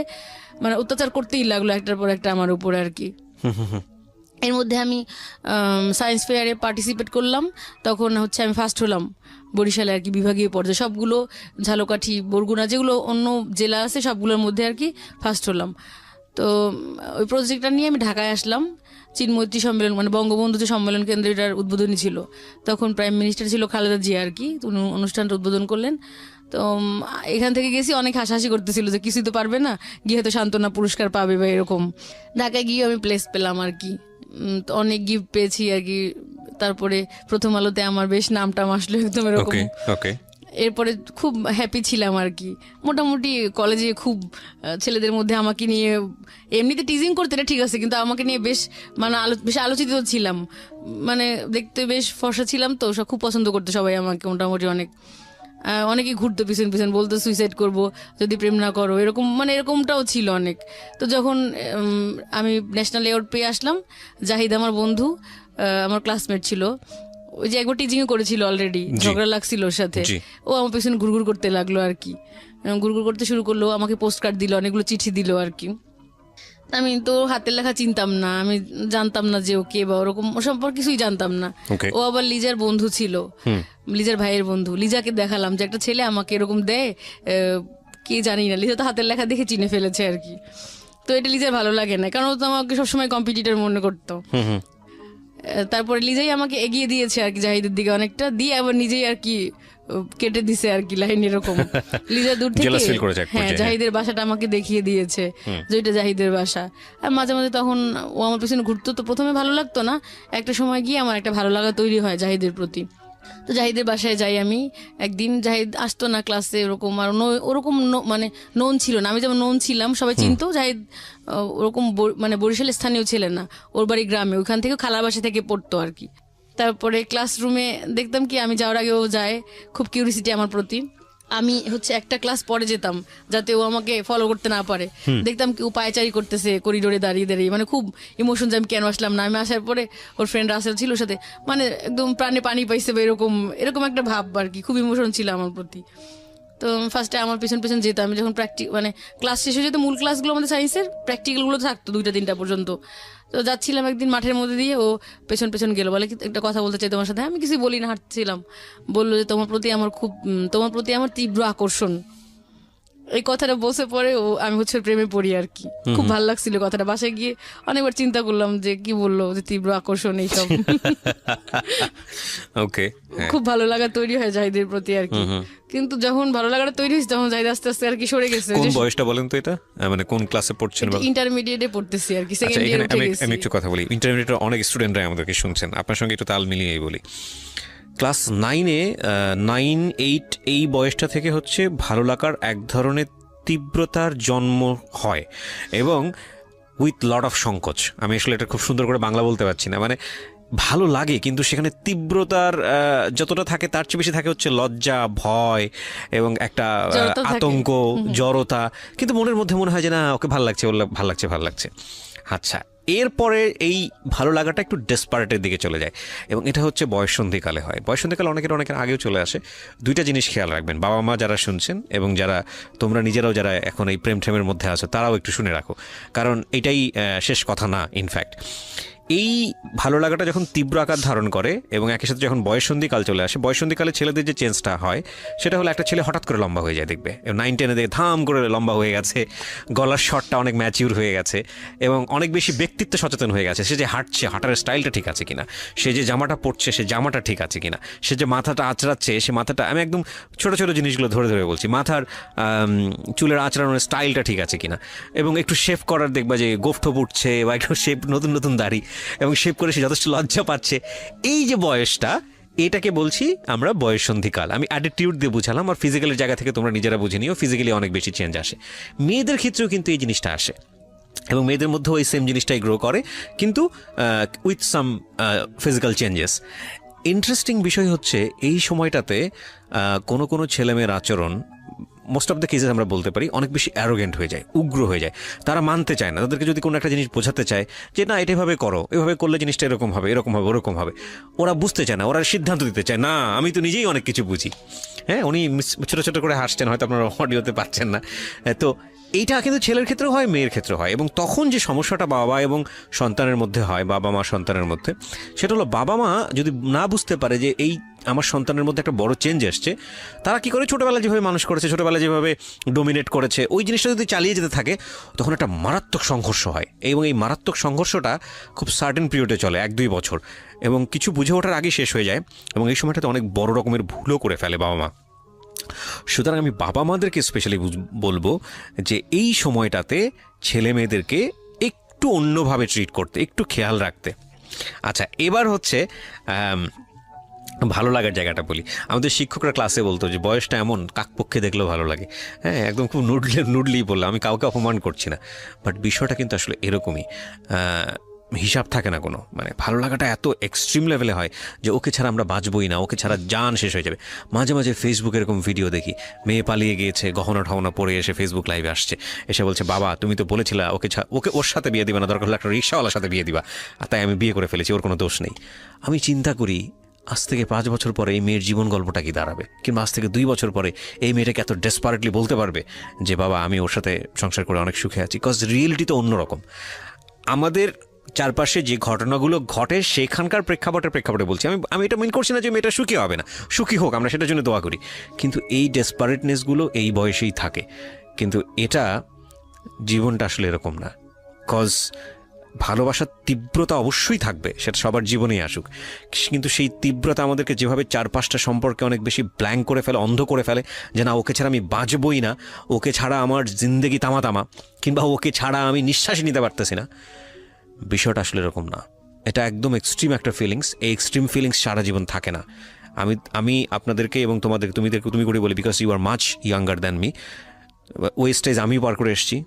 মানে অত্যাচার করতেই লাগলো একটার পর একটা আমার উপরে আর কি। এর মধ্যে আমি সায়েন্স ফেয়ারে পার্টিসিপেট করলাম, তখন হচ্ছে আমি ফার্স্ট হলাম বরিশালে আর কি, বিভাগীয় পর্যায়ে, সবগুলো ঝালকাঠি বরগুনা যেগুলো অন্য জেলা আছে সবগুলোর মধ্যে আর কি ফার্স্ট হলাম। তো ওই প্রজেক্টটা নিয়ে আমি ঢাকায় আসলাম, চিনমৈত্রী সম্মেলন মানে বঙ্গবন্ধু যে সম্মেলন কেন্দ্র, এটার উদ্বোধনী ছিল, তখন প্রাইম মিনিস্টার ছিল খালেদা জিয়া আর কি, উনি অনুষ্ঠানটা উদ্বোধন করলেন। তো এখান থেকে গেছি, অনেক হাসাহাসি করতেছিল যে কিছুই তো পারবে না, গিয়ে হয়তো সান্ত্বনা পুরস্কার পাবে বা এরকম। ঢাকায় গিয়ে আমি প্লেস পেলাম আর কি, অনেক গিফট পেয়েছি আর কি। তারপরে প্রথম আলোতে আমার বেশ নামটাম আসলো একদম এরকম। এরপরে খুব হ্যাপি ছিলাম আর কি। মোটামুটি কলেজে খুব ছেলেদের মধ্যে আমাকে নিয়ে এমনিতে টিজিং করতে, এটা ঠিক আছে, কিন্তু আমাকে নিয়ে বেশ মানে বেশ আলোচিত ছিলাম, মানে দেখতে বেশ ফর্সা ছিলাম, তো সব খুব পছন্দ করতো সবাই আমাকে মোটামুটি। অনেকে ঘুরতো পিছন পিছন, বলতো সুইসাইড করব যদি প্রেম না করো, এরকম মানে এরকমটাও ছিল অনেক। তো যখন আমি ন্যাশনাল অ্যাওয়ার্ড পেয়ে আসলাম, জাহিদ আমার বন্ধু, আমার ক্লাসমেট ছিল, ওই যে একবার টিচিংও করেছিল অলরেডি, ঝগড়া লাগছিল ওর সাথে, ও আমার পেছনে ঘুরঘুর করতে লাগলো আর কি, ঘুরঘুর করতে শুরু করলো, আমাকে পোস্ট কার্ড দিল, অনেকগুলো চিঠি দিল আর কি। আমি তো হাতের লেখা চিনতাম না, আমি জানতাম না যে ও কে বা ওরকম, ও সম্পর্কে কিছুই জানতাম না। ও আবার লিজার বন্ধু ছিল, লিজার ভাইয়ের বন্ধু। লিজাকে দেখালাম যে একটা ছেলে আমাকে এরকম দেয়, কে জানি না, লিজা তো হাতের লেখা দেখে চিনে ফেলেছে আর কি। তো এটা লিজার ভালো লাগে না, কারণ ও তো আমাকে সবসময় কম্পিটিটর মনে করতো। তারপরে লিজাই আমাকে এগিয়ে দিয়েছে আর কি জাহিদের দিকে অনেকটা, দিয়ে আবার নিজেই আর কি কেটে দিছে আর কি লাইন এরকম। লিজা দূর থেকে Jealous feel করেছে এক হ্যাঁ পর্যায়ে। জাহিদের বাসাটা আমাকে দেখিয়ে দিয়েছে যে ওইটা জাহিদের বাসা। আর মাঝে মাঝে তখন ও আমার পিছনে ঘুরতো, তো প্রথমে ভালো লাগতো না, একটা সময় গিয়ে আমার একটা ভালো লাগা তৈরি হয় জাহিদের প্রতি। তো জাহিদের বাসায় যাই আমি একদিন, জাহিদ আসতো না ক্লাসে ওরকম, আর ওরকম মানে নোন ছিল না, আমি যেমন নোন ছিলাম সবাই চিনতো, জাহিদ ওরকম মানে বরিশালের স্থানীয় ছিলেন না, ওর বাড়ি গ্রামে, ওইখান থেকে খালার বাসা থেকে পড়তো আর কি। তারপরে ক্লাসরুমে দেখতাম কি আমি যাওয়ার আগে ও যায়, খুব কিউরিসিটি আমার প্রতি। আমি হচ্ছে একটা ক্লাস পরে যেতাম যাতে ও আমাকে ফলো করতে না পারে, দেখতাম কি ও পায়চারি করতেছে করিডোরে দাঁড়িয়ে দাঁড়িয়ে, মানে খুব ইমোশন যে আমি কেন আসলাম না। আমি আসার পরে ওর ফ্রেন্ড রাসেল ছিল ওর সাথে, মানে একদম প্রাণে পানি পাইছে বা এরকম এরকম একটা ভাব আর কি, খুব ইমোশন ছিল আমার প্রতি। তো ফার্স্টে আমার পিছন পিছন যেতাম, আমি যখন মানে ক্লাস শেষ হয়ে যেত, মূল ক্লাসগুলো আমাদের সায়েন্সের প্র্যাকটিক্যালগুলো থাকতো 2টা-3টা পর্যন্ত। তো যাচ্ছিলাম একদিন মাঠের মধ্যে দিয়ে, ও পেছন পেছন গেল, বলে কি একটা কথা বলতে চাই তোমার সাথে। আমি কিছু বলি না, হাঁটছিলাম। বললো যে তোমার প্রতি আমার তীব্র আকর্ষণ। এই কথাটা বসে পরে ও আমি হচ্ছে প্রেমে পড়ি আর কি। খুব ভালো লাগছিল কথাটা, বাসায় গিয়ে অনেকবার চিন্তা করলাম যে কি বললো যে তীব্র আকর্ষণ এইসব। ওকে, খুব ভালো লাগা তৈরি হয় জাহিদের প্রতি আর কি। কিন্তু যখন ভালো লাগাটা তৈরি হয়েছে তখন জাহিদ আস্তে আস্তে আর কি সরে গেছে। কোন বয়সটা বলেন তো এটা, মানে কোন ক্লাসে পড়ছেন? ইন্টারমিডিয়েটে পড়তেছি আর কি, আচ্ছা, সেকেন্ড এখানে ইয়ারে উঠে গেছি। আমি একটু কথা বলি, ইন্টারমিডিয়েটের অনেক স্টুডেন্টরা আমাদেরকে শুনছেন, আপনার সঙ্গে একটু তাল মিলিয়েই বলি। ক্লাস 9-এ 9-8 এই বয়সটা থেকে হচ্ছে ভালো লাগার এক ধরনের তীব্রতার জন্ম হয়, এবং উইথ লট অফ সংকোচ। আমি আসলে এটা খুব সুন্দর করে বাংলা বলতে পারছি না, মানে ভালো লাগে কিন্তু সেখানে তীব্রতার যতটা থাকে তার চেয়ে বেশি থাকে হচ্ছে লজ্জা, ভয় এবং একটা জড়তা থাকে। আতঙ্ক, জড়তা। কিন্তু মনের মধ্যে মনে হয় যে না, ওকে ভালো লাগছে, ওর ভালো লাগছে, ভালো লাগছে। আচ্ছা, এরপরে এই ভালো লাগাটা একটু ডেসপারেটের দিকে চলে যায়, এবং এটা হচ্ছে বয়ঃসন্ধিকালে হয়। বয়ঃসন্ধিকালে অনেকের আগেও চলে আসে। 2টা জিনিস খেয়াল রাখবেন, বাবা মা যারা শুনছেন এবং যারা তোমরা নিজেরাও যারা এখন এই প্রেম ঠেমের মধ্যে আছো, তারাও একটু শুনে রাখো, কারণ এটাই শেষ কথা না। ইনফ্যাক্ট এই ভালো লাগাটা যখন তীব্র আকার ধারণ করে এবং একই সাথে যখন বয়ঃসন্ধিকাল চলে আসে, বয়ঃসন্ধিকালে ছেলেদের যে চেঞ্জটা হয় সেটা হলো একটা ছেলে হঠাৎ করে লম্বা হয়ে যায়, দেখবে 9-10-এ দেখে ধাম করে লম্বা হয়ে গেছে, গলার শটটা অনেক ম্যাচিউর হয়ে গেছে এবং অনেক বেশি ব্যক্তিত্ব সচেতন হয়ে গেছে। সে যে হাঁটছে, হাঁটার স্টাইলটা ঠিক আছে কিনা, সে যে জামাটা পরছে সে জামাটা ঠিক আছে কিনা, সে যে মাথাটা আঁচড়াচ্ছে সে মাথাটা, আমি একদম ছোট ছোট জিনিসগুলো ধরে ধরে বলছি, মাথার চুলের আঁচড়ানোর স্টাইলটা ঠিক আছে কিনা, এবং একটু শেভ করার দেখবা যে গোফঠোপ উঠছে বা একটু শেভ, নতুন নতুন দাড়ি, এবং শেভ করে সে যথেষ্ট লজ্জা পাচ্ছে। এই যে বয়সটা, এটাকে বলছি আমরা বয়ঃসন্ধিকাল। আমি অ্যাটিটিউড দিয়ে বুঝালাম, আর ফিজিক্যালের জায়গা থেকে তোমরা নিজেরা বুঝে নিও, ফিজিক্যালি অনেক বেশি চেঞ্জ আসে। মেয়েদের ক্ষেত্রেও কিন্তু এই জিনিসটা আসে, এবং মেয়েদের মধ্যেও ওই সেম জিনিসটাই গ্রো করে, কিন্তু with some physical changes. Interesting বিষয় হচ্ছে এই সময়টাতে কোনো কোনো ছেলেমেয়ের আচরণ, মোস্ট অফ দ্য কেসেস আমরা বলতে পারি, অনেক বেশি অ্যারোগেন্ট হয়ে যায়, উগ্র হয়ে যায়। তারা মানতে চায় না, তাদেরকে যদি কোনো একটা জিনিস বোঝাতে চায় যে না এটা এভাবে করো, এভাবে করলে জিনিসটা এরকম হবে, এরকম হবে, ওরকম হবে, ওরা বুঝতে চায় না, ওরা সিদ্ধান্ত দিতে চায় না, আমি তো নিজেই অনেক কিছু বুঝি। হ্যাঁ, উনি ছোটো ছোটো করে হাসছেন, হয়তো আপনারা অডিওতে পাচ্ছেন না। তো এইটা কিন্তু ছেলের ক্ষেত্রেও হয়, মেয়ের ক্ষেত্রেও হয়। এবং তখন যে সমস্যাটা বাবা এবং সন্তানের মধ্যে হয়, বাবা মা সন্তানের মধ্যে, সেটা হলো বাবা মা যদি না বুঝতে পারে যে এই আমার সন্তানের মধ্যে একটা বড় চেঞ্জ আসছে, তারা কি করে ছোটোবেলায় যেভাবে মানুষ করেছে, ছোটোবেলায় যেভাবে ডোমিনেট করেছে, ওই জিনিসটা যদি চালিয়ে যেতে থাকে, তখন একটা মারাত্মক সংঘর্ষ হয়। এবং এই মারাত্মক সংঘর্ষটা খুব সার্টেন পিরিয়ডে চলে, 1-2 বছর, এবং কিছু বুঝে ওঠার আগে শেষ হয়ে যায়, এবং এই সময়টাতে অনেক বড় রকমের ভুলও করে ফেলে বাবা মা। সুতরাং আমি বাবা মাদেরকে স্পেশালি বলবো যে এই সময়টাতে ছেলে মেয়েদেরকে একটু অন্যভাবে ট্রিট করতে, একটু খেয়াল রাখতে। আচ্ছা, এবার হচ্ছে ভালো লাগার জায়গাটা বলি। আমাদের শিক্ষকরা ক্লাসে বলতো যে বয়সটা এমন, কাকপক্ষে দেখলেও ভালো লাগে। হ্যাঁ, একদম খুব নুডলি বললাম, আমি কাউকে অপমান করছি না, বাট বিষয়টা কিন্তু আসলে এরকমই। হিসাব থাকে না কোনো, মানে ভালো লাগাটা এত এক্সট্রিম লেভেলে হয় যে ওকে ছাড়া আমরা বাঁচবই না, ওকে ছাড়া জান শেষ হয়ে যাবে। মাঝে মাঝে ফেসবুকে এরকম ভিডিও দেখি, মেয়ে পালিয়ে গিয়েছে, গহনা ঠহনা পরে এসে ফেসবুক লাইভে আসছে, এসে বলছে বাবা তুমি তো বলেছিলা ওকে ওর সাথে বিয়ে দিবা না, দরকার হলে একটা রিক্সাওয়ালার সাথে বিয়ে দিবা, আর তাই আমি বিয়ে করে ফেলেছি, ওর কোনো দোষ নেই। আমি চিন্তা করি আজ থেকে 5 বছর পরে এই মেয়ের জীবন গল্পটা কি দাঁড়াবে, কিংবা আজ থেকে 2 বছর পরে এই মেয়েটাকে এত ডেসপারেটলি বলতে পারবে যে বাবা আমি ওর সাথে সংসার করে অনেক সুখে আছি। কজ রিয়েলিটি তো অন্যরকম। আমাদের চারপাশে যে ঘটনাগুলো ঘটে সেখানকার প্রেক্ষাপটে বলছি, আমি এটা মিন করছি না যে মেয়েটা সুখী হবে না, সুখী হোক, আমরা সেটার জন্য দোয়া করি, কিন্তু এই ডেসপারেটনেসগুলো এই বয়সেই থাকে। কিন্তু এটা জীবনটা আসলে এরকম না। কজ ভালোবাসার তীব্রতা অবশ্যই থাকবে, সেটা সবার জীবনেই আসুক, কিন্তু সেই তীব্রতা আমাদেরকে যেভাবে 4-5টা সম্পর্কে অনেক বেশি ব্ল্যাঙ্ক করে ফেলে, অন্ধ করে ফেলে, যে না ওকে ছাড়া আমি বাঁচবই না, ওকে ছাড়া আমার জিন্দেগি তামা, কিংবা ওকে ছাড়া আমি নিঃশ্বাসই নিতে পারতেছি না, বিষয়টা আসলে এরকম না। এটা একদম এক্সট্রিম একটা ফিলিংস। এই এক্সট্রিম ফিলিংস সারা জীবন থাকে না। আমি আপনাদেরকে এবং তুমি করে বলি, because you are much younger than me, ওই স্টেজ আমি পার করে এসেছি।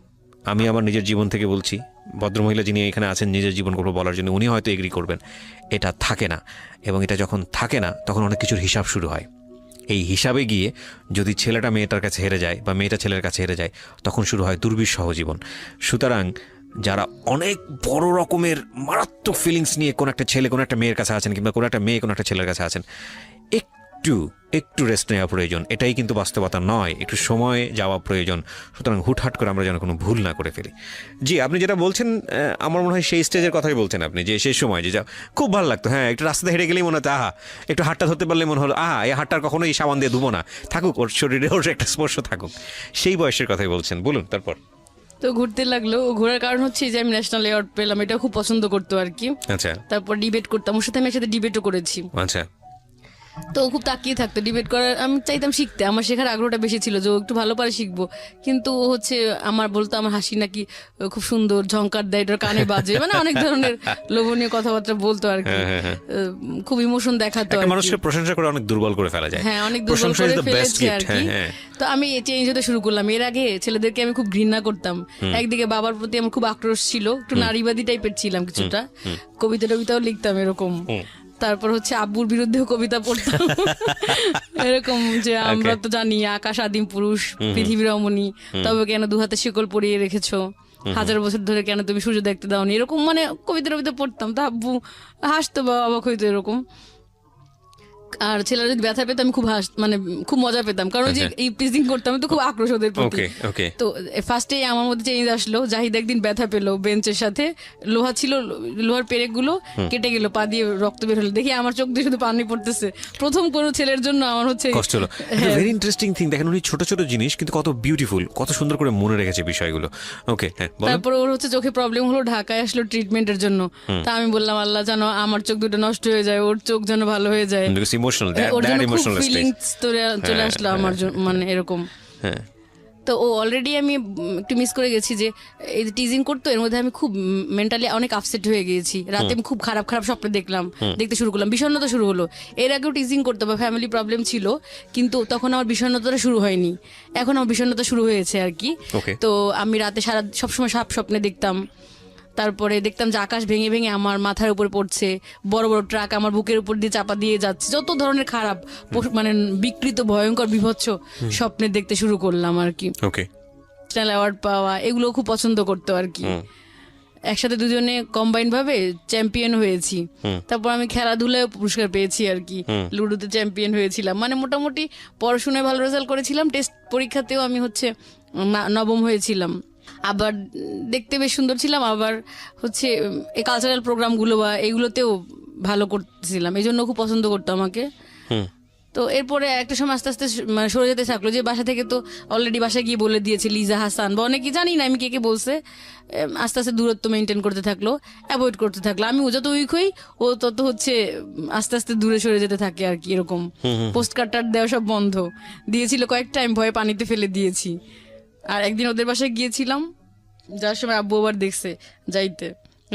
আমি আমার নিজের জীবন থেকে বলছি, ভদ্রমহিলা যিনি এখানে আছেন নিজের জীবন গল্প বলার জন্য, উনি হয়তো এগ্রি করবেন, এটা থাকে না। এবং এটা যখন থাকে না তখন অনেক কিছুর হিসাব শুরু হয়। এই হিসাবে গিয়ে যদি ছেলেটা মেয়েটার কাছে হেরে যায় বা মেয়েটা ছেলের কাছে হেরে যায়, তখন শুরু হয় দুর্বিষহ জীবন। সুতরাং যারা অনেক বড় রকমের মারাত্মক ফিলিংস নিয়ে কোনো একটা ছেলে কোনো একটা মেয়ের কাছে আছেন, কিংবা কোনো একটা মেয়ে কোনো একটা ছেলের কাছে আছেন, একটু রেস্ট নেওয়া প্রয়োজন। এটাই কিন্তু বাস্তবতা নয়, একটু সময় যাওয়া প্রয়োজন। সুতরাং হুটহাট করে আমরা যেন কোনো ভুল না করে ফেলি। জি, আপনি যেটা বলছেন আমার মনে হয় সেই স্টেজের কথাই বলছেন আপনি, যে সেই সময় যে খুব ভালো লাগতো, হ্যাঁ একটু রাস্তাতে হেঁটে গেলেই মনে হতো আহা, একটু হাতটা ধরতে পারলে মনে হলো আহা, এই হাতটার কখনোই সাবান দিয়ে ধুবো না, থাকুক ওর শরীরে, ওর একটা স্পর্শ থাকুক। সেই বয়সের কথাই বলছেন, বলুন তারপর। তো ঘুরতে লাগলো, ঘোরার কারণ হচ্ছে যে আমি ন্যাশনাল অ্যাওয়ার্ড পেলাম, এটা খুব পছন্দ করতো আর কি। আচ্ছা। তারপর ডিবেট করতাম ওর সাথে, আমি একসাথে ডিবেটও করেছি। আচ্ছা। তো খুব তাকিয়ে থাকতো ডিবেট করার, আমি চাইতাম শিখতে, আমার শেখার আগ্রহটা বেশি ছিল যে ও একটু ভালো পারে শিখবো। কিন্তু হচ্ছে আমার বলতো আমার হাসি নাকি খুব সুন্দর, ঝংকার দেয়, এটার কানে বাজে, মানে অনেক ধরনের লোভনীয় কথাবার্তা বলতো আর কি, খুব ইমোশন দেখাতো। মানুষকে প্রশংসা করে অনেক দুর্বল করে ফেলা যায়। হ্যাঁ, অনেক দুর্বল করে ফেলেছে আর কি। তো আমি চেঞ্জ হতে শুরু করলাম। এর আগে ছেলেদেরকে আমি খুব ঘৃণা করতাম। একদিকে বাবার প্রতি আমার খুব আক্রোশ ছিল, একটু নারীবাদী টাইপের ছিলাম কিছুটা, কবিতাও লিখতাম এরকম। তারপর হচ্ছে আব্বুর বিরুদ্ধেও কবিতা পড়তাম এরকম, যে আমরা তো জানি আকাশ আদিম পুরুষ, পৃথিবী রমণী, তবে কেন দু হাতে শিকল পরিয়ে রেখেছো, 1000 বছর ধরে কেন তুমি সূর্য দেখতে দাওনি, এরকম মানে কবিতা পড়তাম। তো আব্বু হাসতো বা অবাক হইতো এরকম। আর ছেলেরা যদি ব্যথা পেতাম, খুব মানে খুব মজা পেতাম, কারণ যে এই প্রিজিং করতাম তো খুব আক্রোশ ওদের প্রতি। তো ফার্স্টে আমার মধ্যে চেঞ্জ আসলো। জাহিদ একদিন ব্যথা পেলো বেঞ্চের সাথে, লোহা ছিল, লোহার পেরেক গুলো কেটে গেল, পা দিয়ে রক্ত বের হলো, দেখি আমার চোখ দিয়ে শুধু পানি পড়তেছে। প্রথম কোনো ছেলের জন্য আমার হচ্ছে কষ্ট হলো। ভেরি ইন্টারেস্টিং থিং, দেখেন উনি ছোট ছোট জিনিস কিন্তু কত বিউটিফুল, কত সুন্দর করে মনে রেখেছে বিষয়গুলো। ওকে, তারপর ওর হচ্ছে চোখে প্রবলেম হলো, ঢাকায় আসলো ট্রিটমেন্টের জন্য। তা আমি বললাম আল্লাহ জানো আমার চোখ দুটো নষ্ট হয়ে যায়, ওর চোখ যেন ভালো হয়ে যায়। চলে আসলো আমার মানে এরকম। তো ও অলরেডি আমি একটু মিস করে গেছি যে এই যে টিজিং করতো, এর মধ্যে আমি খুব মেন্টালি অনেক আপসেট হয়ে গিয়েছি। রাতে আমি খুব খারাপ স্বপ্ন দেখতে শুরু করলাম, বিষণ্ণতা শুরু হলো। এর আগেও টিজিং করতো বা ফ্যামিলি প্রবলেম ছিল, কিন্তু তখন আমার বিষণ্ণতাটা শুরু হয়নি, এখন আমার বিষণ্ণতা শুরু হয়েছে আর কি। তো আমি রাতে সবসময় স্বপ্নে দেখতাম। তারপরে দেখতাম যে আকাশ ভেঙে ভেঙে আমার মাথার উপর পড়ছে, বড় বড় ট্রাক আমার বুকের উপর দিয়ে চাপা দিয়ে যাচ্ছে, যত ধরনের খারাপ মানে বিকৃত ভয়ঙ্কর বিভৎস স্বপ্নে দেখতে শুরু করলাম আর কি। ন্যাশনাল অ্যাওয়ার্ড পাওয়া এগুলো খুব পছন্দ করতো আর কি। একসাথে দুজনে কম্বাইন ভাবে চ্যাম্পিয়ন হয়েছি। তারপর আমি খেলাধুলায় পুরস্কার পেয়েছি আর কি, লুডোতে চ্যাম্পিয়ন হয়েছিলাম। মানে মোটামুটি পড়াশোনায় ভালো রেজাল্ট করেছিলাম, টেস্ট পরীক্ষাতেও আমি হচ্ছে 9ম হয়েছিলাম। আবার দেখতে বেশ সুন্দর ছিলাম, আবার হচ্ছে এই কালচারাল প্রোগ্রামগুলো বা এগুলোতেও ভালো করতেছিলাম, এই জন্য খুব পছন্দ করতো আমাকে। তো এরপরে একটা সময় আস্তে আস্তে মানে সরে যেতে থাকলো, যে বাসা থেকে তো অলরেডি বাসায় গিয়ে বলে দিয়েছে লিজা হাসান বা অনেকে, জানি না আমি কে বলছে। আস্তে আস্তে দূরত্ব মেনটেন করতে থাকলো, অ্যাভয়েড করতে থাকলো। আমি যত উইক হই ও তত হচ্ছে আস্তে আস্তে দূরে সরে যেতে থাকে আর কি এরকম। পোস্ট কার্ড দেওয়া সব বন্ধ দিয়েছিল, কয়েক টাইম ভয়ে পানিতে ফেলে দিয়েছি। আর একদিন ওদের বাসায় গিয়েছিলাম, যার সময় আব্বু আবার দেখছে যাইতে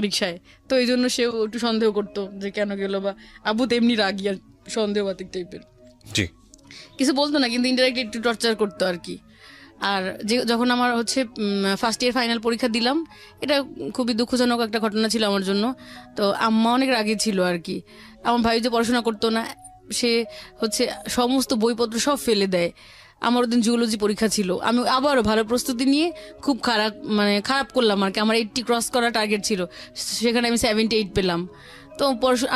রিক্সায়, তো এই জন্য সেও একটু সন্দেহ করতো যে কেন গেলো, বা আব্বু তো এমনি রাগি আর সন্দেহবাতিক টাইপের, কিছু বলতো না কিন্তু ইনডাইরেক্টলি একটু টর্চার করতো আর কি। আর যখন আমার হচ্ছে ফার্স্ট ইয়ার ফাইনাল পরীক্ষা দিলাম, এটা খুবই দুঃখজনক একটা ঘটনা ছিল আমার জন্য। তো আম্মা অনেক রাগী ছিল আর কি। আমার ভাই যে পড়াশোনা করতো না, সে হচ্ছে সমস্ত বইপত্র সব ফেলে দেয়। আমার ওদিন জুওলজি পরীক্ষা ছিল, আমি আবারও ভালো প্রস্তুতি নিয়ে খুব খারাপ করলাম আর কি। আমার 80 ক্রস করা টার্গেট ছিল, সেখানে আমি 78 পেলাম। তো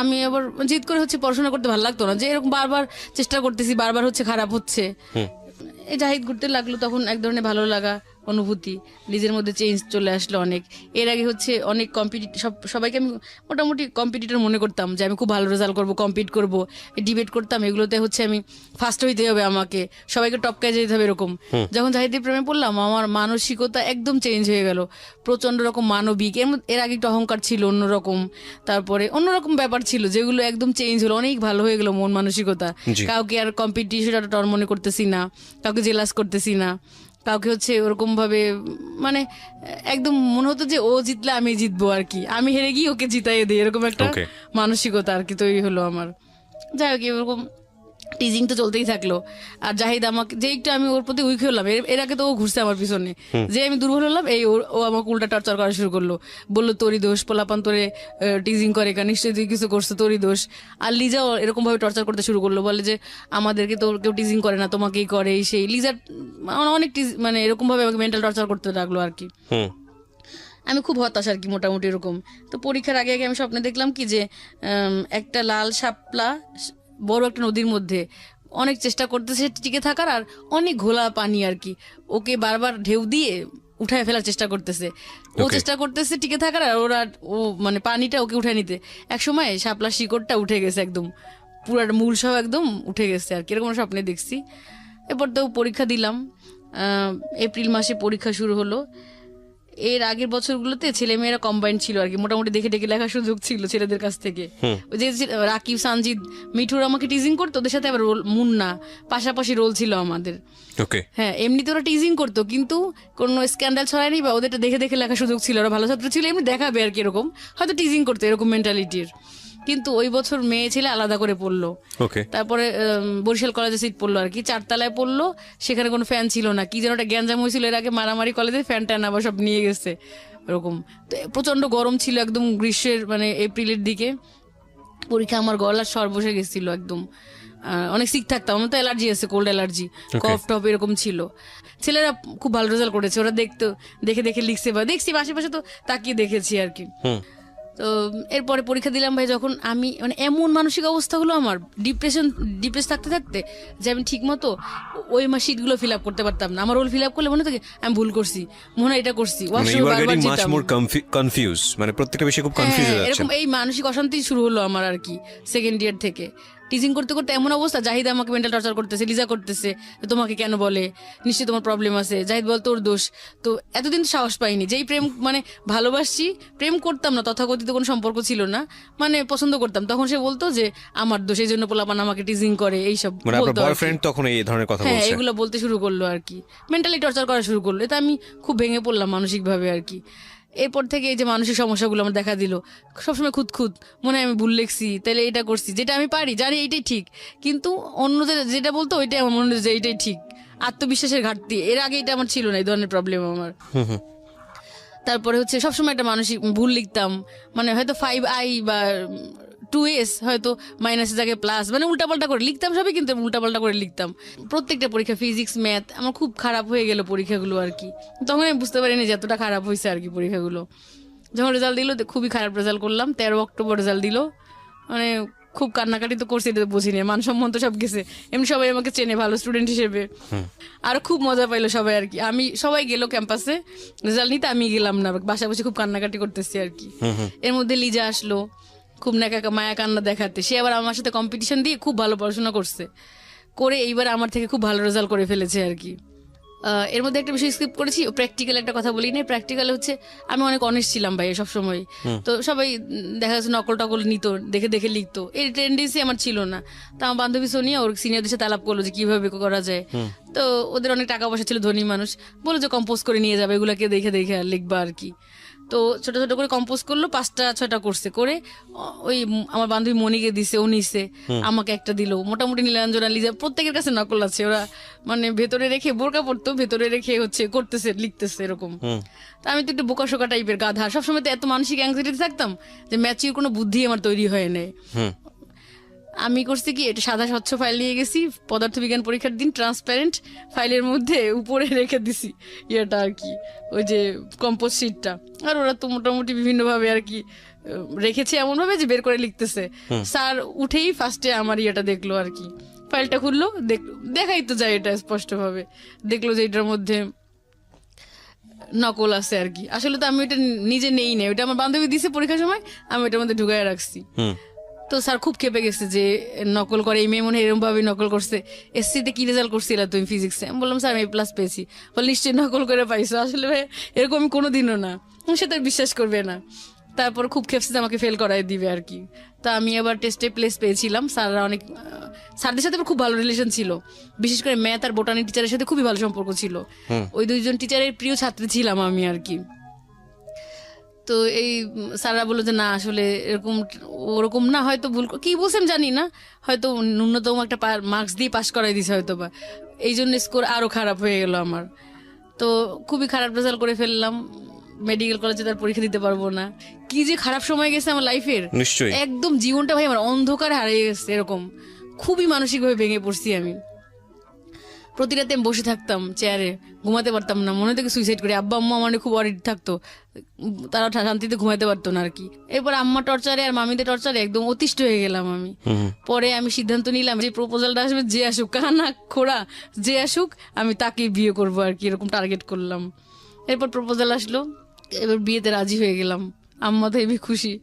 আমি আবার জিদ করে হচ্ছে পড়াশোনা করতে ভালো লাগতো না, যে এরকম বারবার চেষ্টা করতেছি, বারবার হচ্ছে খারাপ হচ্ছে। এই জাহিদ ঘুরতে লাগলো, তখন এক ধরনের ভালো লাগা অনুভূতি, নিজের মধ্যে চেঞ্জ চলে আসলো অনেক। এর আগে হচ্ছে অনেক সবাইকে আমি মোটামুটি কম্পিটিটর মনে করতাম, যে আমি খুব ভালো রেজাল্ট করবো, কম্পিট করবো, ডিবেট করতাম, এগুলোতে হচ্ছে আমি ফার্স্ট হইতে হবে, আমাকে সবাইকে টপকায় যেতে হবে এরকম। যখন জাহিদের প্রেমে পড়লাম, আমার মানসিকতা একদম চেঞ্জ হয়ে গেল, প্রচন্ড রকম মানবিক। এর আগে একটু অহংকার ছিল অন্যরকম, তারপরে অন্যরকম ব্যাপার ছিল, যেগুলো একদম চেঞ্জ হলো, অনেক ভালো হয়ে গেল মন মানসিকতা। কাউকে আর কম্পিটিশনটা টর মনে করতেছি না, কাউকে জেলাস করতেছি না, কাউকে হচ্ছে ওরকম ভাবে মানে একদম মনে হতো যে ও জিতলে আমি জিতবো আর কি, আমি হেরে গিয়ে ওকে জিতাইয়ে দিই, এরকম একটা মানসিকতা আর কি তৈরি হলো আমার। যাই হোক, এরকম টিজিং তো চলতেই থাকলো। আর জাহিদ আমাকে যে একটু আমি ওর প্রতি উইক হলাম, এর আগে তো ও ঘুরছে আমার পিছনে, যে আমি দুর্বল হলাম, ও আমাকে উল্টা টর্চার করা শুরু করলো, বললো তোরই দোষ, পোলাপান তোরে টিজিং করে, নিশ্চয়ই তুই কিছু করছো, তোরই দোষ। আর লিজাও এরকম ভাবে টর্চার করতে শুরু করলো, বলে যে আমাদেরকে তো কেউ টিজিং করে না, তোমাকেই করে, সেই লিজার অনেক মানে এরকম ভাবে আমাকে মেন্টাল টর্চার করতে লাগলো আর কি। আমি খুব হতাশ আর কি, মোটামুটি এরকম। তো পরীক্ষার আগে আগে আমি স্বপ্নে দেখলাম কি যে একটা লাল শাপলা বড় একটা নদীর মধ্যে অনেক চেষ্টা করতেছে টিকে থাকার, আর অনেক ঘোলা পানি আর কি, ওকে বারবার ঢেউ দিয়ে উঠায় ফেলার চেষ্টা করতেছে, ও চেষ্টা করতেছে টিকে থাকার, আর ও মানে পানিটা ওকে উঠায় নিতে। এক সময় শাপলা শিকড়টা উঠে গেছে একদম, পুরো মূল সহ একদম উঠে গেছে আর কি, এরকম স্বপ্নে দেখছি। এরপর তো পরীক্ষা দিলাম, এপ্রিল মাসে পরীক্ষা শুরু হলো। এর আগের বছরগুলোতে ছেলে মেয়েরা কম্বাইন্ড ছিল আর কি, মোটামুটি দেখে দেখে লেখার সুযোগ ছিল ছেলেদের কাছ থেকে। ওই যে রাকিব, সানজিদ, মিঠুর আমাকে টিজিং করতো, ওদের সাথে আবার মুন্না পাশাপাশি রোল ছিল আমাদের। হ্যাঁ, এমনিতে ওরা টিজিং করতো, কিন্তু কোনো স্ক্যান্ডাল ছড়ায়নি, বা ওদেরটা দেখে দেখে লেখার সুযোগ ছিল, ওরা ভালো ছাত্র ছিল, এমনি দেখাবে আর কি, এরকম হয়তো টিজিং করতো, এরকম মেন্টালিটির। কিন্তু ওই বছর মেয়ে ছেলে আলাদা করে পড়লো। তারপরে বরিশাল কলেজে সিট পড়লো আর কি, 4 তলায় পড়লো, সেখানে কোনো ফ্যান ছিল না, কি যেন একটা গ্যাঞ্জাম হয়েছিল এর আগে, মারামারি কলেজে, ফ্যান ট্যান আবার সব নিয়ে গেছে এরকম। প্রচন্ড গরম ছিল একদম, গ্রীষ্মের মানে এপ্রিলের দিকে পরীক্ষা। আমার গলার স্বর বসে গেছিল একদম, অনেক সিক থাকতাম, আমার তো অ্যালার্জি আছে, কোল্ড অ্যালার্জি, কফ টফ এরকম ছিল। ছেলেরা খুব ভালো রেজাল্ট করেছে, ওরা দেখে দেখে লিখছে, বা দেখছি আশেপাশে তো তাকিয়ে দেখেছি আর কি। তো এরপরে পরীক্ষা দিলাম ভাই, যখন আমি মানে এমন মানসিক অবস্থা হলো আমার, ডিপ্রেস থাকতে থাকতে, যে আমি ঠিক মতো ওই শিটগুলো ফিল আপ করতে পারতাম না। আমার রোল ফিল আপ করলে মনে থাকে আমি ভুল করছি, মনে হয় এটা করছি, এরকম এই মানসিক অশান্তি শুরু হলো আমার আর কি সেকেন্ড ইয়ার থেকে। টিচিং করতে করতে এমন অবস্থা, জাহিদ আমাকে মেন্টাল টর্চার করতেছে, লিজা করতেছে, তোমাকে কেন বলে, নিশ্চয়ই তোমার প্রবলেম আছে, জাহিদ বল তোর দোষ। তো এতদিন সাহস পাইনি, যেই প্রেম মানে ভালোবাসছি, প্রেম করতাম না, তথাকথিত কোনো সম্পর্ক ছিল না, মানে পছন্দ করতাম, তখন সে বলতো যে আমার দোষ, এই জন্য পোলাপান আমাকে টিচিং করে, এইসব হ্যাঁ এগুলো বলতে শুরু করলো আর কি, মেন্টালি টর্চার করা শুরু করলো। এটা আমি খুব ভেঙে পড়লাম মানসিক ভাবে আর কি। এরপর থেকে এই যে মানসিক সমস্যাগুলো আমার দেখা দিল, সবসময় খুঁত মনে হয় আমি ভুল লিখছি, তাহলে এটা করছি, যেটা আমি পারি জানি এইটাই ঠিক, কিন্তু অন্যদের যেটা বলতো ওইটাই আমার মনে হয় যে এইটাই ঠিক, আত্মবিশ্বাসের ঘাটতি। এর আগে এটা আমার ছিল না, এই ধরনের প্রবলেম আমার। তারপরে হচ্ছে সবসময় একটা মানসিক ভুল লিখতাম, মানে হয়তো 5i বা 2s হয়তো মাইনাসের জায়গায় প্লাস, মানে উল্টাপাল্টা করে লিখতাম সবই, কিন্তু উল্টাপাল্টা করে লিখতাম প্রত্যেকটা পরীক্ষা। ফিজিক্স, ম্যাথ আমার খুব খারাপ হয়ে গেল পরীক্ষাগুলো আর কি, তখন আমি বুঝতে পারিনি যে এতটা খারাপ হয়েছে আর কি পরীক্ষাগুলো। যখন রেজাল্ট দিল খুবই খারাপ রেজাল্ট করলাম, 13 অক্টোবর রেজাল্ট দিল, মানে খুব কান্নাকাটি তো করছি, এটা বুঝিনি, মানসম্মান তো সব গেছে, এমনি সবাই আমাকে চেনে ভালো স্টুডেন্ট হিসেবে, আর খুব মজা পাইলো সবাই আর কি। সবাই গেল ক্যাম্পাসে রেজাল্ট নিতে, আমি গেলাম না, বাসা বসে খুব কান্নাকাটি করতেছি আর কি। এর মধ্যে লিজা আসলো খুব মায়া কান্না দেখাতে, সে আবার আমার সাথে কম্পিটিশন দিয়ে খুব ভালো পড়াশোনা করে এইবার আমার থেকে খুব ভালো রেজাল্ট করে ফেলেছে আর কি। এর মধ্যে একটা বিষয় স্কিপ করেছি, প্র্যাকটিক্যাল একটা কথা বলি না। প্র্যাকটিক্যাল হচ্ছে আমি অনেক অনেস্ট ছিলাম ভাই সবসময়, তো সবাই দেখা যাচ্ছে নকল টকল নিত, দেখে দেখে লিখতো, এই টেন্ডেন্সি আমার ছিল না। তো আমার বান্ধবী সোনিয়া ওর সিনিয়রদের সাথে আলাপ করলো যে কিভাবে করা যায়, তো ওদের অনেক টাকা পয়সা ছিল, ধনী মানুষ, বলে যে কম্পোজ করে নিয়ে যাবে, এগুলাকে দেখে দেখে আর লিখবা আর কি। তো ছোট ছোট করে কম্পোজ করলো, 5টা-6টা করছে, করে ওই আমার বান্ধবী মনিকে দিছে, ও নিছে, আমাকে একটা দিল। মোটামুটি নীলাঞ্জনা, লিজা প্রত্যেকের কাছে নকল আছে, ওরা মানে ভেতরে রেখে বোরকা পড়তো, ভেতরে রেখে হচ্ছে করতেছে, লিখতেছে এরকম। তা আমি তো একটু বোকাশোকা টাইপের গাধা, সবসময় তো এত মানসিক অ্যাংজাইটিতে থাকতাম যে ম্যাচিউর কোনো বুদ্ধি আমার তৈরি হয় নাই। আমি করছি কি, এটা সাদা স্বচ্ছ ফাইল নিয়ে গেছি, পদার্থবিজ্ঞান পরীক্ষার দিন ট্রান্সপারেন্ট ফাইলের মধ্যে উপরে রেখে দিছি ইয়েটা আর কি, ওই যে কম্পোজ শিটটা। আর ওরা তো মোটামুটি বিভিন্ন ভাবে আর কি রেখেছে, এমন ভাবে যে বের করে লিখতেছে। স্যার উঠেই ফার্স্টে আমার ইয়েটা দেখলো আর কি, ফাইলটা খুললো, দেখাই তো যায় এটা স্পষ্টভাবে, দেখলো যে এটার মধ্যে নকল আছে আর কি। আসলে তো আমি এটা নিজে নেই না, ওটা আমার বান্ধবী দিছে পরীক্ষার সময়, আমি এটার মধ্যে ঢুকায় রাখছি। তো স্যার খুব খেপে গেছে যে নকল করে, এই মেয়ে মনে হয় এরকম ভাবে নকল করছে, এসসিতে কি রেজাল্ট করছিল তুমি ফিজিক্সে? আমি বললাম স্যার আমি A+ পেয়েছি। বলে নিশ্চয়ই নকল করে পাইছো। আসলে ভাই এরকম আমি কোনোদিনও না, সে তো বিশ্বাস করবে না। তারপর খুব খেপছে যে আমাকে ফেল করাই দিবে আর কি। তা আমি আবার টেস্টে প্লেস পেয়েছিলাম। স্যাররা অনেক, স্যারদের সাথে আমার খুব ভালো রিলেশন ছিল, বিশেষ করে ম্যাথ আর বোটানি টিচারের সাথে খুবই ভালো সম্পর্ক ছিল। ওই দুইজন টিচারের প্রিয় ছাত্রী ছিলাম আমি আর কি। তো এই স্যাররা বললো যে না আসলে এরকম ওরকম না, হয়তো ভুল কি বলছেন জানি না, হয়তো ন্যূনতম একটা মার্কস দিয়ে পাশ করাই দিছে হয়তো বা, এই জন্য স্কোর আরো খারাপ হয়ে গেল আমার। তো খুবই খারাপ রেজাল্ট করে ফেললাম, মেডিকেল কলেজে তার পরীক্ষা দিতে পারবো না। কি যে খারাপ সময় গেছে আমার লাইফের, নিশ্চয়ই একদম জীবনটা ভাই আমার অন্ধকারে হারিয়ে গেছে এরকম। খুবই মানসিকভাবে ভেঙে পড়ছি আমি। প্রতি রাতে আমি বসে থাকতাম চেয়ারে, ঘুমাতে পারতাম না, মনে থেকে সুইসাইড করি। আব্বা আম্মা মানে খুব অরিড থাকতো, তারা শান্তিতে ঘুমাতে পারতো না আর কি। এরপর আম্মা টর্চারে আর মামিদের টর্চারে একদম অতিষ্ঠ হয়ে গেলাম আমি। পরে আমি সিদ্ধান্ত নিলাম যে প্রপোজালটা আসবে, যে আসুক, কানা খোড়া যে আসুক, আমি তাকে বিয়ে করবো আর কি, এরকম টার্গেট করলাম। এরপর প্রপোজাল আসলো, এবার বিয়েতে রাজি হয়ে গেলাম। আম্মা তো হেবি খুশি।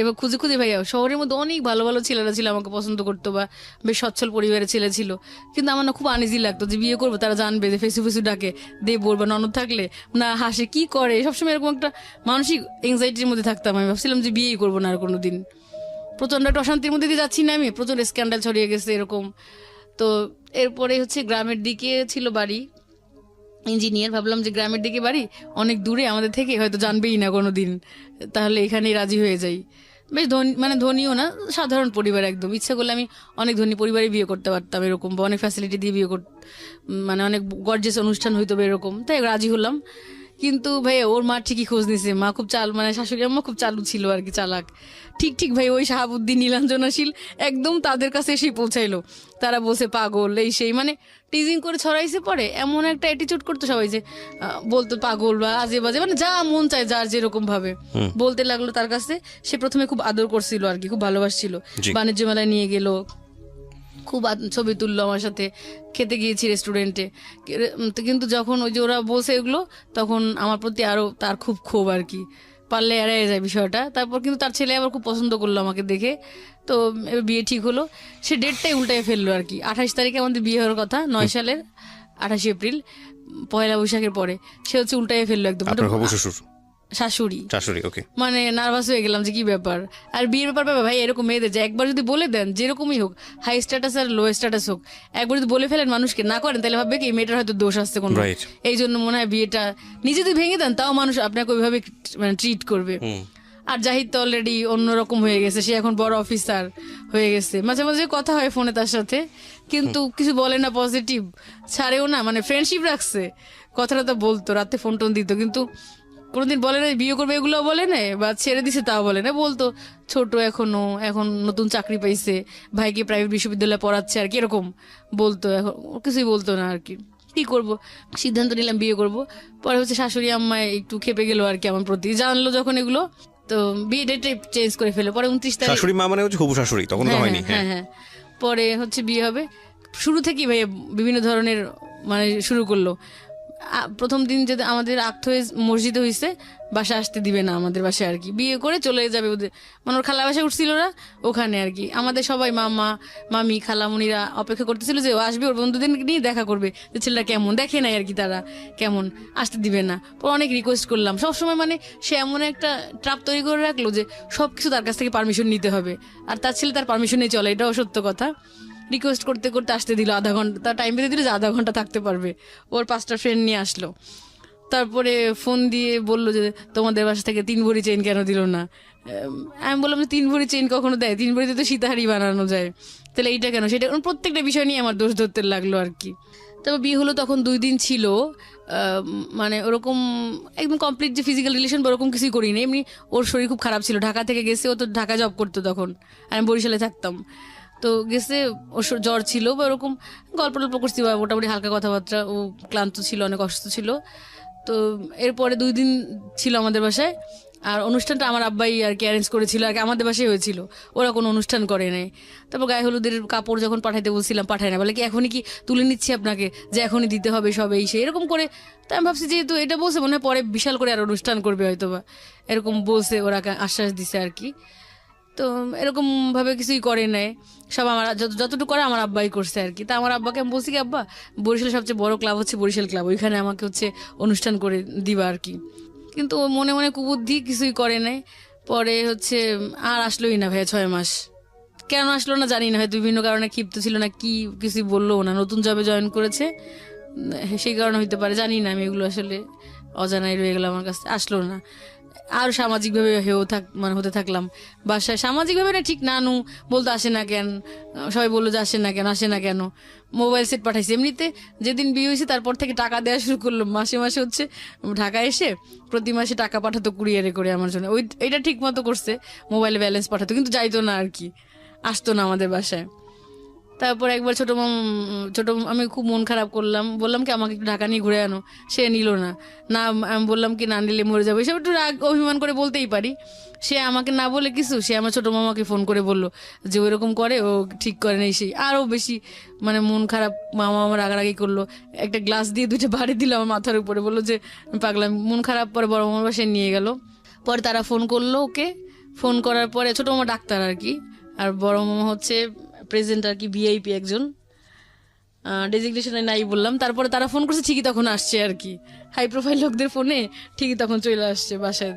এবার খুঁজে খুঁজে ভাইয়া শহরের মধ্যে অনেক ভালো ভালো ছেলেরা ছিল, আমাকে পছন্দ করতো বা বেশ সচ্ছল পরিবারের ছেলে ছিল, কিন্তু আমার না খুব আনইজি লাগতো যে বিয়ে করবো, তারা জানবে যে ফেসু ফেসু ডাকে, দে বলবা ননদ থাকলে না হাসে কি করে, সবসময় এরকম একটা মানসিক এংজাইটির মধ্যে থাকতাম। আমি ভাবছিলাম যে বিয়েই করবো না আর কোনোদিন। প্রচন্ড একটা অশান্তির মধ্যে দিয়ে যাচ্ছি না আমি, প্রচন্ড স্ক্যান্ডাল ছড়িয়ে গেছে এরকম। তো এরপরে হচ্ছে গ্রামের দিকে ছিল বাড়ি, ইঞ্জিনিয়ার। ভাবলাম যে গ্রামের দিকে বাড়ি, অনেক দূরে আমাদের থেকে, হয়তো জানবেই না কোনো দিন, তাহলে এখানেই রাজি হয়ে যাই। বেশ ধনী, মানে ধনীও না, সাধারণ পরিবার একদম। ইচ্ছা করলে আমি অনেক ধনী পরিবারে বিয়ে করতে পারতাম এরকম, বা অনেক ফ্যাসিলিটি দিয়ে বিয়ে মানে অনেক গর্জেস অনুষ্ঠান হইতো এরকম। তাই রাজি হলাম। কিন্তু ভাই ওর মা ঠিকই খোঁজ নিছে, মা খুব মানে শাশুড়ি আম্মা খুব চালু ছিল আর কি, চালাক। ঠিক ঠিক ভাই ওই শাহাবুদ্দিন নীলাঞ্জনাশীল একদম তাদের কাছে এসে পৌঁছাইলো। তারা বলছে পাগল এই সেই, মানে টিজিং করে ছড়াইছে। পরে এমন একটা অ্যাটিটিউড করতো সবাই যে বলতো পাগল বা আজে বাজে, মানে যা মন চায় যার যেরকম ভাবে বলতে লাগলো তার কাছে। সে প্রথমে খুব আদর করছিল আর কি, খুব ভালোবাসছিল, বাণিজ্য মেলায় নিয়ে গেল, খুব ছবি তুললো আমার সাথে, খেতে গিয়েছি রেস্টুরেন্টে। কিন্তু যখন ওই যে ওরা বলছে এগুলো, তখন আমার প্রতি আরো তার খুব ক্ষোভ আর কি, পারলে এড়াই যায় বিষয়টা। তারপর কিন্তু তার ছেলে আবার খুব পছন্দ করলো আমাকে দেখে। তো এবার বিয়ে ঠিক হলো। সে ডেটটাই উল্টায় ফেললো আর কি। 28 তারিখে আমাদের বিয়ে হওয়ার কথা, 9 সালের 28 এপ্রিল, পয়লা বৈশাখের পরে। সে হচ্ছে উল্টায় ফেললো একদম। শাশুড়ি, ওকে। মানে নার্ভাস হয়ে গেলাম যে কি ব্যাপার। আর বিয়ের ব্যাপার ভাই এরকম মেয়েদের যে একবার যদি বলে দেন, যেরকমই হোক, হাই স্ট্যাটাস আর লো স্ট্যাটাস হোক, একবার যদি বলে ফেলেন মানুষকে, না করেন, তাহলে ভাববে কি এই মেয়েটার হয়তো দোষ আসছে কোনো। এই জন্য মনে হয় বিয়েটা নিজে যদি ভেঙে দেন, তাও মানুষ আপনাকে ওইভাবে মানে ট্রিট করবে। আর জাহিদ তো অলরেডি অন্যরকম হয়ে গেছে, সে এখন বড় অফিসার হয়ে গেছে। মাঝে মাঝে কথা হয় ফোনে তার সাথে, কিন্তু কিছু বলে না, পজিটিভ ছাড়েও না, মানে ফ্রেন্ডশিপ রাখছে। কথাটা তো বলতো, রাতে ফোন টোন দিত, কিন্তু কোনোদিন বলে না বিয়ে করবে, এগুলো বলে না, বা ছেড়ে দিছে তাও বলে না। বলতো ছোট এখনো, এখন নতুন চাকরি পাইছে, ভাইকে প্রাইভেট বিশ্ববিদ্যালয়ে পড়াচ্ছে আর কি, এরকম বলতো। এখন কিছুই বলতো না আর কি। কি করব, সিদ্ধান্ত নিলাম বিয়ে করব। পরে হচ্ছে শাশুড়ি আম্মায় একটু খেপে গেল আর কি আমার প্রতি, জানলো যখন এগুলো, তো বিয়ে ডেট চেঞ্জ করে ফেলে। পরে 29 তারিখ, শাশুড়ি মা মানে হচ্ছে হবু শাশুড়ি, তখন তো হয়নি। হ্যাঁ, পরে হচ্ছে বিয়ে হবে। শুরু থেকেই ভাই বিভিন্ন ধরনের মানে শুরু করলো। প্রথম দিন যদি আমাদের আক্ত হয়ে মসজিদে হয়েছে, বাসা আসতে দিবে না আমাদের বাসায় আর কি, বিয়ে করে চলে যাবে ওদের, মানে ওর খালা বাসায় উঠছিল ওরা, ওখানে আর কি। আমাদের সবাই মামা মামি খালামুনিরা অপেক্ষা করতেছিল যে ও আসবে, ওর বন্ধুদের নিয়ে দেখা করবে, যে ছেলেটা কেমন, দেখে নাই আর কি তারা কেমন, আসতে দিবে না। অনেক রিকোয়েস্ট করলাম সবসময়, মানে সে এমন একটা ট্রাপ তৈরি করে রাখলো যে সবকিছু তার কাছ থেকে পারমিশন নিতে হবে, আর তার ছেলে তার পারমিশনে চলে, এটাও সত্য কথা। রিকোয়েস্ট করতে করতে আসতে দিল, আধা ঘন্টা তার টাইম বেঁধে দিল যে আধা ঘন্টা থাকতে পারবে। ওর 5টা ফ্রেন্ড নিয়ে আসলো। তারপরে ফোন দিয়ে বললো যে তোমাদের বাসা থেকে 3 ভরি চেইন কেন দিল না। আমি বললাম যে 3 ভরি চেইন কখনো দেয়, 3 ভরিতে তো সীতাহারি বানানো যায়, তাহলে এইটা কেন, সেটা প্রত্যেকটা বিষয় নিয়ে আমার দোষ ধরতে লাগলো আর কি। তবে বিয়ে হলো তখন 2 দিন ছিল, মানে ওরকম একদম কমপ্লিট যে ফিজিক্যাল রিলেশন ওরকম কিছুই করিনি। এমনি ওর শরীর খুব খারাপ ছিল, ঢাকা থেকে গেছে, ও তো ঢাকা জব করতো তখন, আমি বরিশালে থাকতাম। তো গেছে, ওর জ্বর ছিল বা ওরকম গল্প টল্প করছি, বা মোটামুটি হালকা কথাবার্তা, ও ক্লান্ত ছিল, অনেক অসুস্থ ছিল। তো এরপরে 2 দিন ছিল আমাদের বাসায়, আর অনুষ্ঠানটা আমার আব্বাই আর কি অ্যারেঞ্জ করেছিল আর কি, আমাদের বাসায় হয়েছিল, ওরা কোনো অনুষ্ঠান করে নাই। তারপর গায়ে হলুদের কাপড় যখন পাঠাইতে বলছিলাম পাঠায় না, বলে কি এখনই কি তুলে নিচ্ছি আপনাকে, যে এখনই দিতে হবে সব এই সে এরকম করে। তাই আমি ভাবছি যেহেতু এটা বলছে মনে হয় পরে বিশাল করে আর অনুষ্ঠান করবে হয়তো বা, এরকম বলছে ওরা, আশ্বাস দিছে আর কি। তো এরকম ভাবে কিছুই করে নাই, সব আমার যতটুকু করে আমার আব্বাই করছে আর কি। তা আমার আব্বাকে আমি বলছি কি আব্বা, বরিশালের সবচেয়ে বড় ক্লাব হচ্ছে বরিশাল ক্লাব, ওইখানে আমাকে হচ্ছে অনুষ্ঠান করে দিবা আর কি। কিন্তু ও মনে মনে কুবুদ্ধি কিছুই করে নাই। পরে হচ্ছে আর আসলোই না ভাইয়া 6 মাস। কেন আসলো না জানি না, হয়তো বিভিন্ন কারণে ক্ষিপ্ত ছিল না কি, কিছুই বললো না, নতুন জবে জয়েন করেছে সেই কারণে হইতে পারে, জানি না আমি, এগুলো আসলে অজানাই রয়ে গেল আমার কাছে, আসলো না। আর সামাজিকভাবে হতে থাকলাম বাসায়, সামাজিকভাবে না ঠিক নানু বলতো আসে না কেন, সবাই বললো যে আসে না কেন। মোবাইল সেট পাঠাইছে, এমনিতে যেদিন বিয়ে হয়েছে তারপর থেকে টাকা দেওয়া শুরু করলো, মাসে মাসে হচ্ছে ঢাকায় এসে প্রতি মাসে টাকা পাঠাতো কুরিয়ারে করে আমার জন্য, এটা ঠিক মতো করছে, মোবাইলে ব্যালেন্স পাঠাতো, কিন্তু যাইতো না আর কি, আসতো না আমাদের বাসায়। তারপর একবার আমি খুব মন খারাপ করলাম, বললাম কি আমাকে একটু ঢাকা নিয়ে ঘুরে আনো, সে নিল না। আমি বললাম কি না নিলে মরে যাবো, এসব একটু রাগ অভিমান করে বলতেই পারি। সে আমাকে না বলে কিছু, সে আমার ছোট মামাকে ফোন করে বললো যে ওইরকম করে, ও ঠিক করে নেই, সেই আরও বেশি মানে মন খারাপ। মামা আমার রাগারাগি করলো, একটা গ্লাস দিয়ে 2টা বাড়ি দিল আমার মাথার উপরে, বললো যে পাগলাম, মন খারাপ। পরে বড় মামার বাসায় নিয়ে গেল, পরে তারা ফোন করলো ওকে, ফোন করার পরে ছোট মামা ডাক্তার আর কি, আর বড় মামা হচ্ছে প্রেজেন্ট আর কি, ভিআইপি একজন, ডেজিগনেশনে নাই বললাম। তারপরে তারা ফোন করছে, ঠিকই তখন আসছে আর কি, হাই প্রোফাইল লোকদের ফোনে ঠিকই তখন চলে আসছে বাসায়।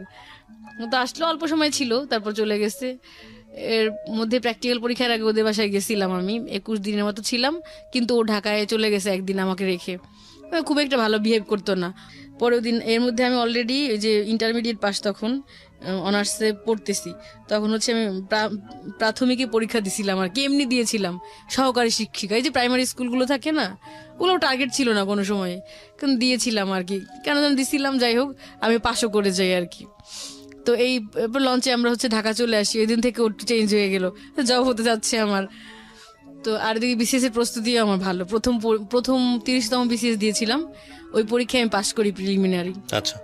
তো আসলো, অল্প সময় ছিল, তারপর চলে গেছে। এর মধ্যে প্র্যাকটিক্যাল পরীক্ষার আগে ওদের বাসায় গেছিলাম আমি, 21 দিনের মতো ছিলাম, কিন্তু ও ঢাকায় চলে গেছে একদিন আমাকে রেখে, খুব একটা ভালো বিহেভ করতো না। পরের দিন এর মধ্যে আমি অলরেডি যে ইন্টারমিডিয়েট পাস, তখন অনার্সে পড়তেছি, তখন হচ্ছে আমি প্রাথমিকে পরীক্ষা দিছিলাম আর কি, এমনি দিয়েছিলাম সহকারী শিক্ষিকা, এই যে প্রাইমারি স্কুলগুলো থাকে না, ওগুলো টার্গেট ছিল না কোনো সময়, কিন্তু দিয়েছিলাম আর কি, কেন যেন দিছিলাম, যাই হোক আমি পাশও করে যাই আর কি। তো এই লঞ্চে আমরা হচ্ছে ঢাকা চলে আসি, ওই দিন থেকে ওর চেঞ্জ হয়ে গেল, জব হতে যাচ্ছে আমার। তো আর দিকে বিসিএস এর প্রস্তুতিও আমার ভালো, প্রথম 30তম বিসিএস দিয়েছিলাম, ওই পরীক্ষায় আমি পাশ করি প্রিলিমিনারি। আচ্ছা,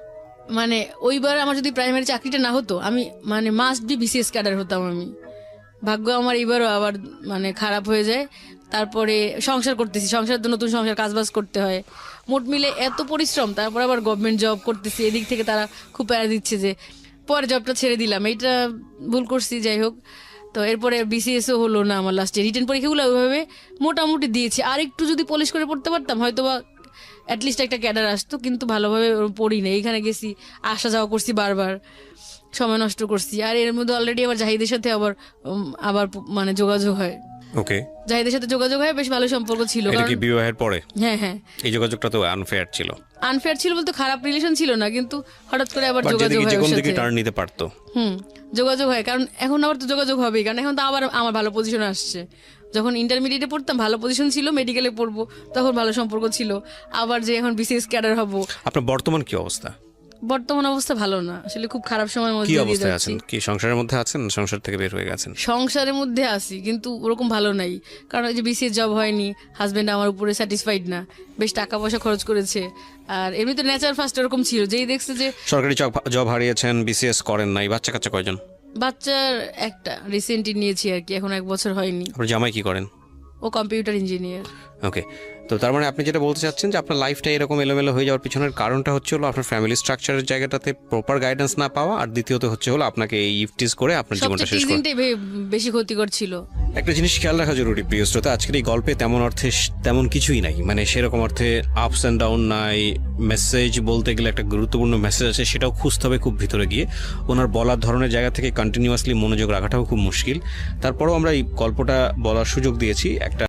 মানে ওইবার আমার যদি প্রাইমারি চাকরিটা না হতো, আমি মানে মাস্ট বি বিসিএস ক্যাডার হতাম আমি। ভাগ্য আমার এবারও আবার মানে খারাপ হয়ে যায়। তারপরে সংসার করতেছি, সংসার তো নতুন সংসার, কাজবাজ করতে হয়, মোট মিলে এত পরিশ্রম, তারপর আবার গভর্নমেন্ট জব করতেছি, এদিক থেকে তারা খুব প্যারা দিচ্ছে যে পরে জবটা ছেড়ে দিলাম, এইটা ভুল করছি, যাই হোক। তো এরপরে বিসিএসও হলো না আমার, লাস্টে রিটেন পরীক্ষাগুলো ওইভাবে মোটামুটি দিয়েছি, আর একটু যদি পলিশ করে পড়তে পারতাম হয়তো বা অ্যাটলিস্ট একটা ক্যাডার আসতো, কিন্তু ভালোভাবে পড়ি না, এইখানে গেছি আসা যাওয়া করছি বারবার, সময় নষ্ট করছি। আর এর মধ্যে অলরেডি আবার জাহিদের সাথে আবার মানে যোগাযোগ হয়, ওকে, জাহিদের সাথে যোগাযোগ হয়, বেশ ভালো সম্পর্ক ছিল। এটা কি বিবাহের পরে? হ্যাঁ, এই যোগাযোগটা তো আনফেয়ার ছিল। আনফেয়ার ছিল বলতে খারাপ রিলেশন ছিল না, কিন্তু হঠাৎ করে আবার বাট যোগাযোগ যেদিকে হয় যে ওর কোন দিকে সাথে। টার্ন নিতে পারতো। যোগাযোগ হয়, কারণ এখন আবার তো যোগাযোগ হবেই, কারণ এখন তো আবার আমার ভালো পজিশনে আসছে। যখন ইন্টারমিডিয়েটে পড়তাম ভালো পজিশন ছিল, মেডিকেলে পড়বো তখন ভালো সম্পর্ক ছিল, আবার যে এখন বিসিএস ক্যাডার হব। আপনার বর্তমান কি অবস্থা? বর্তমান অবস্থা ভালো না, আসলে খুব খারাপ সময়ের মধ্যে কি দিয়ে অবস্থায় যাচ্ছি। আছেন? কি সংসারের মধ্যে আছেন? সংসার থেকে বের হয়ে গেছেন? সংসারের মধ্যে আছি, কিন্তু ওরকম ভালো নাই, কারণ ওই যে বিসিএস জব হয়নি, হাজবেন্ড আমার উপরে স্যাটিসফাইড না, বেশ টাকা পয়সা খরচ করেছে। আর এমনি তো নেচার ফার্স্ট এরকম ছিল, যেই দেখছে যে সরকারি জব হারিয়েছেন, বিসিএস করেন নাই, বাচ্চা কাচ্চা কয়জন? বাচ্চার একটা রিসেন্টলি নিয়েছি আর কি, এখন 1 বছর হয়নি। আপনার জামাই কি করেন? ও কম্পিউটার ইঞ্জিনিয়ার। ওকে, তো তার মানে আপনি যেটা বলতে চাচ্ছেন যে আপনার লাইফটা এরকম এলোমেলো হয়ে যাওয়ার পিছনের কারণটা হচ্ছে হলো আপনার ফ্যামিলি স্ট্রাকচারের জায়গাটাতে প্রপার গাইডেন্স না পাওয়া, আর দ্বিতীয়ত হচ্ছে হলো আপনাকে এই ইফটিস করে আপনার জীবনটা সবচেয়ে শেষ করা। টিজিংটাই বেশি ক্ষতিকর ছিল। একটা জিনিস খেয়াল রাখা জরুরি প্রিয় শ্রোতা, আজকের এই গল্পে তেমন অর্থে তেমন কিছুই নাই, মানে সেরকম অর্থে আপস অ্যান্ড ডাউন নাই। মেসেজ বলতে গেলে একটা গুরুত্বপূর্ণ মেসেজ আছে, সেটাও খুঁজতে হবে খুব ভিতরে গিয়ে। ওনার বলার ধরনের জায়গা থেকে কন্টিনিউয়াসলি মনোযোগ রাখাটাও খুব মুশকিল। তারপরেও আমরা এই গল্পটা বলার সুযোগ দিয়েছি। একটা